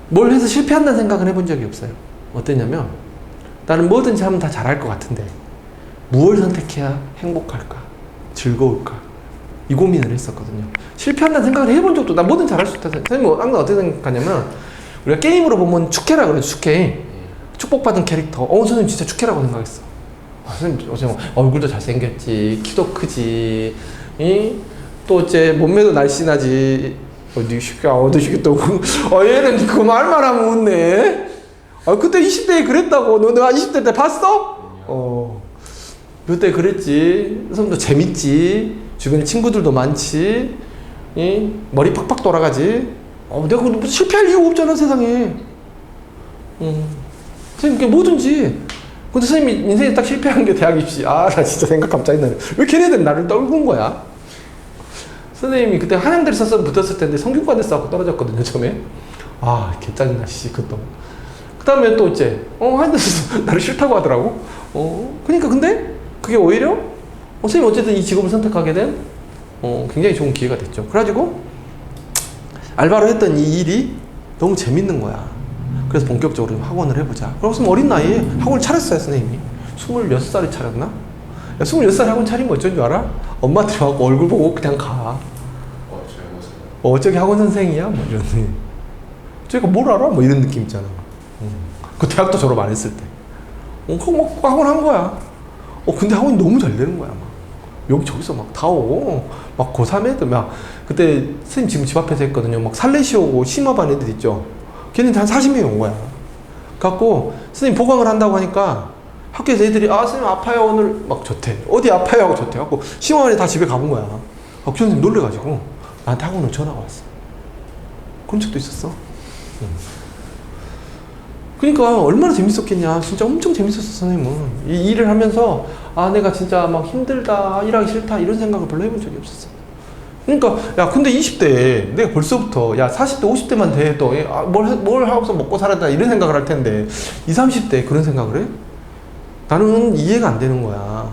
뭘 해서 실패한다는 생각은 해본 적이 없어요. 어땠냐면 나는 뭐든지 하면 다 잘할 것 같은데 무엇을 선택해야 행복할까 즐거울까 이 고민을 했었거든요. 실패한다는 생각을 해본 적도, 나 뭐든 잘할 수 있다. 선생님 항상 어떻게 생각하냐면 우리가 게임으로 보면 축해라 그래요. 축해, 축복받은 캐릭터. 선생님 진짜 축해라고 생각했어. 선생님 얼굴도 잘생겼지, 키도 크지, 또 이제 몸매도 날씬하지. 어디 시켜 또 얘는 그 말만 하면 웃네. 그때 20대에 그랬다고. 너가 20대 때 봤어? 그때 그랬지. 선생님도 재밌지, 주변에 친구들도 많지, 머리 팍팍 돌아가지. 내가 뭐 실패할 이유가 없잖아 세상에. 선생님 뭐든지. 근데 선생님이 인생에 딱 실패한 게 대학 입시. 나 진짜 생각하면 짜증나네. 왜 걔네들 나를 떨군 거야? 선생님이 그때 한양대를 써서 붙었을 텐데 성균관대 써갖고 떨어졌거든요 처음에. 개 짜증나 씨 그것도. 그 다음에 또 이제 한양대 써서 나를 싫다고 하더라고. 그러니까 근데 그게 오히려 선생님 어쨌든 이 직업을 선택하게 된 굉장히 좋은 기회가 됐죠. 그래가지고 알바로 했던 이 일이 너무 재밌는 거야. 그래서 본격적으로 좀 학원을 해보자. 그래서 어린 나이에 학원을 차렸어요 선생님이. 26살에 차렸나? 야, 26살에 학원 차리면 어쩐 줄 알아? 엄마들이 와서 얼굴 보고 그냥 가. 저기 학원 선생이야? 뭐 이런. 저기가 뭘 알아? 뭐 이런 느낌 있잖아. 그 대학도 졸업 안 했을 때. 그거 막 학원 한 거야. 근데 학원이 너무 잘 되는 거야. 막 여기저기서 막 다 오고, 막 고3 애들, 막 그때 선생님 지금 집 앞에서 했거든요. 막 살레시 오고 심화반 애들 있죠. 걔네들 한 40명이 온 거야. 갖고 선생님 보강을 한다고 하니까 학교에서 애들이 선생님 아파요 오늘 막 좋대. 어디 아파요 하고 좋대. 갖고 심화반이 다 집에 가본 거야. 선생님 놀래가지고 나한테 학원으로 전화가 왔어. 그런 적도 있었어. 그러니까 얼마나 재밌었겠냐. 진짜 엄청 재밌었어 선생님은. 이 일을 하면서 내가 진짜 막 힘들다, 일하기 싫다 이런 생각을 별로 해본 적이 없었어. 그러니까 야 근데 20대에 내가 벌써부터 40대 50대만 돼도 뭘 하고서 먹고 살았다 이런 생각을 할 텐데 20, 30대에 그런 생각을 해? 나는 이해가 안 되는 거야.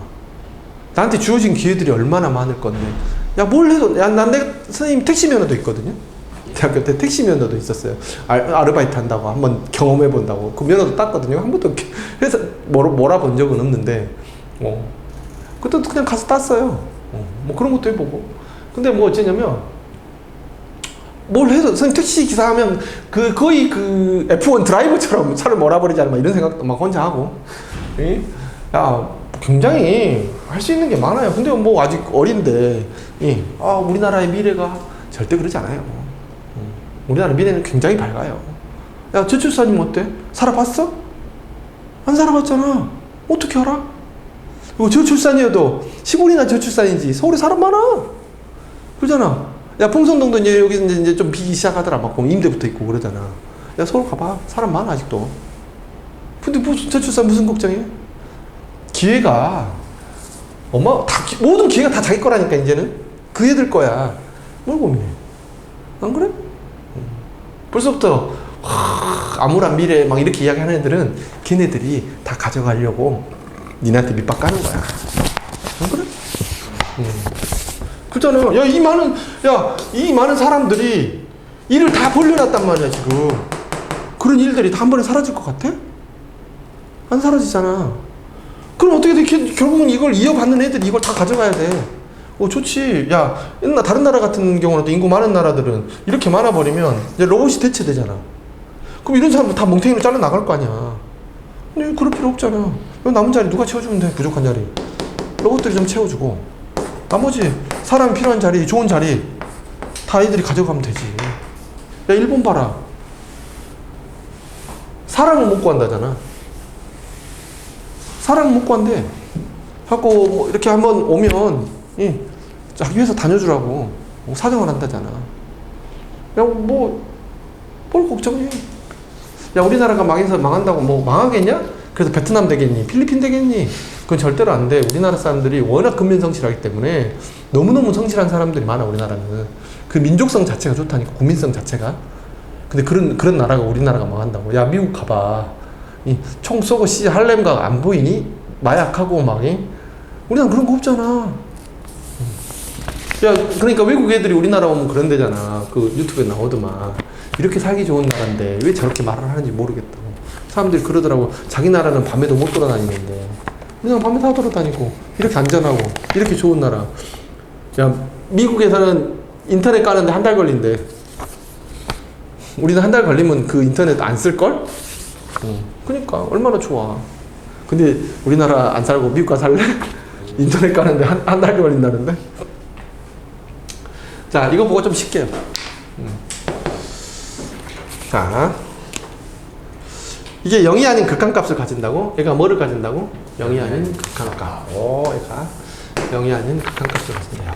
나한테 주어진 기회들이 얼마나 많을 건데 뭘 해도 난 내가 선생님 택시 면허도 있거든요. 대학교 때 택시 면허도 있었어요. 아르바이트 한다고 한번 경험해 본다고 그 면허도 땄거든요. 한 번도 해서 몰아본 적은 없는데 그때도 그냥 가서 땄어요. 뭐 그런 것도 해보고. 근데 뭐 어쩌냐면 뭘 해도 선생님 택시 기사 하면 거의 그 F1 드라이버처럼 차를 몰아버리지 막 이런 생각도 막 혼자 하고. 굉장히 할 수 있는 게 많아요. 근데 뭐 아직 어린데 우리나라의 미래가 절대 그러지 않아요. 우리나라 미래는 굉장히 밝아요. 저출산이면 어때? 살아봤어? 안 살아봤잖아. 어떻게 알아? 그리고 저출산이어도 시골이나 저출산인지 서울에 사람 많아. 그러잖아. 봉선동도 이제 여기 이제 좀 비기 시작하더라. 막 임대부터 있고 그러잖아. 서울 가봐. 사람 많아 아직도. 근데 저출산 무슨 걱정해? 기회가 모든 기회가 다 자기 거라니까 이제는. 그 애들 거야. 뭘 고민해? 안 그래? 벌써부터 암울한 미래 막 이렇게 이야기하는 애들은 걔네들이 다 가져가려고 니네한테 밑밥 까는 거야. 안 그래? 그렇잖아요. 이 많은 사람들이 일을 다 벌려놨단 말이야 지금. 그런 일들이 다 한 번에 사라질 것 같아? 안 사라지잖아. 그럼 어떻게 돼? 결국은 이걸 이어받는 애들이 이걸 다 가져가야 돼. 좋지. 옛날 다른 나라 같은 경우는 또 인구 많은 나라들은 이렇게 많아버리면 이제 로봇이 대체되잖아. 그럼 이런 사람들 다 멍탱이로 잘라 나갈 거 아니야. 근데 그럴 필요 없잖아. 남은 자리 누가 채워주면 돼? 부족한 자리 로봇들이 좀 채워주고 나머지 사람이 필요한 자리, 좋은 자리 다 아이들이 가져가면 되지. 일본 봐라. 사람을 못 구한다잖아. 사람을 못 구한대. 하고 뭐 이렇게 한번 오면 자기 회사 다녀주라고 사정을 한다잖아. 야, 뭘 걱정해. 야, 우리나라가 망해서 망한다고 뭐 망하겠냐? 그래서 베트남 되겠니? 필리핀 되겠니? 그건 절대로 안 돼. 우리나라 사람들이 워낙 근면성실하기 때문에 너무너무 성실한 사람들이 많아, 우리나라는. 그 민족성 자체가 좋다니까, 국민성 자체가. 근데 그런 나라가 우리나라가 망한다고. 야, 미국 가봐. 총 쏘고 할렘가 안 보이니? 마약하고 막. 우리나라 그런 거 없잖아. 야, 그러니까 외국 애들이 우리나라 오면 그런 데잖아. 그 유튜브에 나오더만. 이렇게 살기 좋은 나라인데 왜 저렇게 말을 하는지 모르겠다고. 사람들이 그러더라고. 자기 나라는 밤에도 못 돌아다니는데. 우리나라 밤에 다 돌아다니고. 이렇게 안전하고. 이렇게 좋은 나라. 야, 미국에서는 인터넷 까는데 한 달 걸린대. 우리는 한 달 걸리면 그 인터넷 안 쓸걸? 그러니까 얼마나 좋아. 근데 우리나라 안 살고 미국 가 살래? 인터넷 까는데 한 달 걸린다는데? 자, 이거 보고 좀 쉽게요. 자, 이게 0이 아닌 극한값을 가진다고? 얘가 뭐를 가진다고? 0이 아닌 극한값. 얘가 0이 아닌 극한값을 가진대요.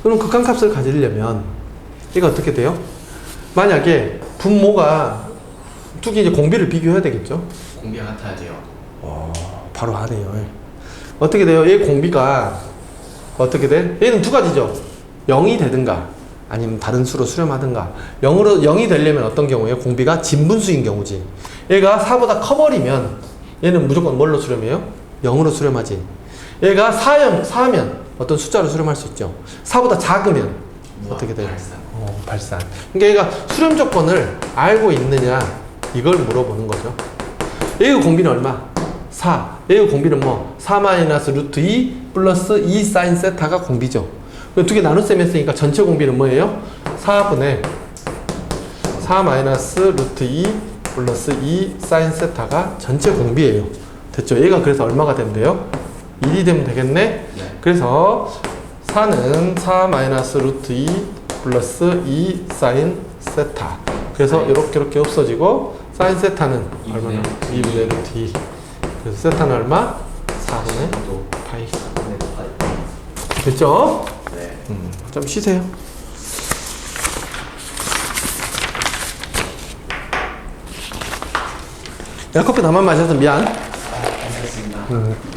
그럼 극한값을 가지려면 얘가 어떻게 돼요? 만약에 분모가 두 개 이제 공비를 비교해야 되겠죠? 공비가 같아야 돼요. 바로 하네요. 어떻게 돼요? 얘 공비가 어떻게 돼? 얘는 두 가지죠. 0이 되든가 아니면 다른 수로 수렴하든가. 0이 되려면 어떤 경우에요? 공비가 진분수인 경우지. 얘가 4보다 커버리면 얘는 무조건 뭘로 수렴해요? 0으로 수렴하지. 얘가 4면 어떤 숫자로 수렴할 수 있죠. 4보다 작으면 어떻게 돼요? 발산. 그러니까 얘가 수렴 조건을 알고 있느냐 이걸 물어보는 거죠. 얘의 공비는 얼마? 4. 얘의 공비는 뭐? 4 마이너스 루트 2 플러스 2 사인 세타가 공비죠. 두 개 나눗셈 했으니까 전체 공비는 뭐예요? 4분의 4 마이너스 루트 2 플러스 2 사인 세타가 전체 공비예요. 됐죠? 얘가 그래서 얼마가 된대요? 1이 되면 되겠네? 네. 그래서 4는 4 마이너스 루트 2 플러스 2 사인 세타. 그래서 이렇게 없어지고 사인 세타는 얼마나? 2분의 루트 2. 그래서 세타는 얼마? 4분의 파이. 됐죠? 네. 좀 쉬세요. 야, 커피 나만 마셔서 미안. 알겠습니다.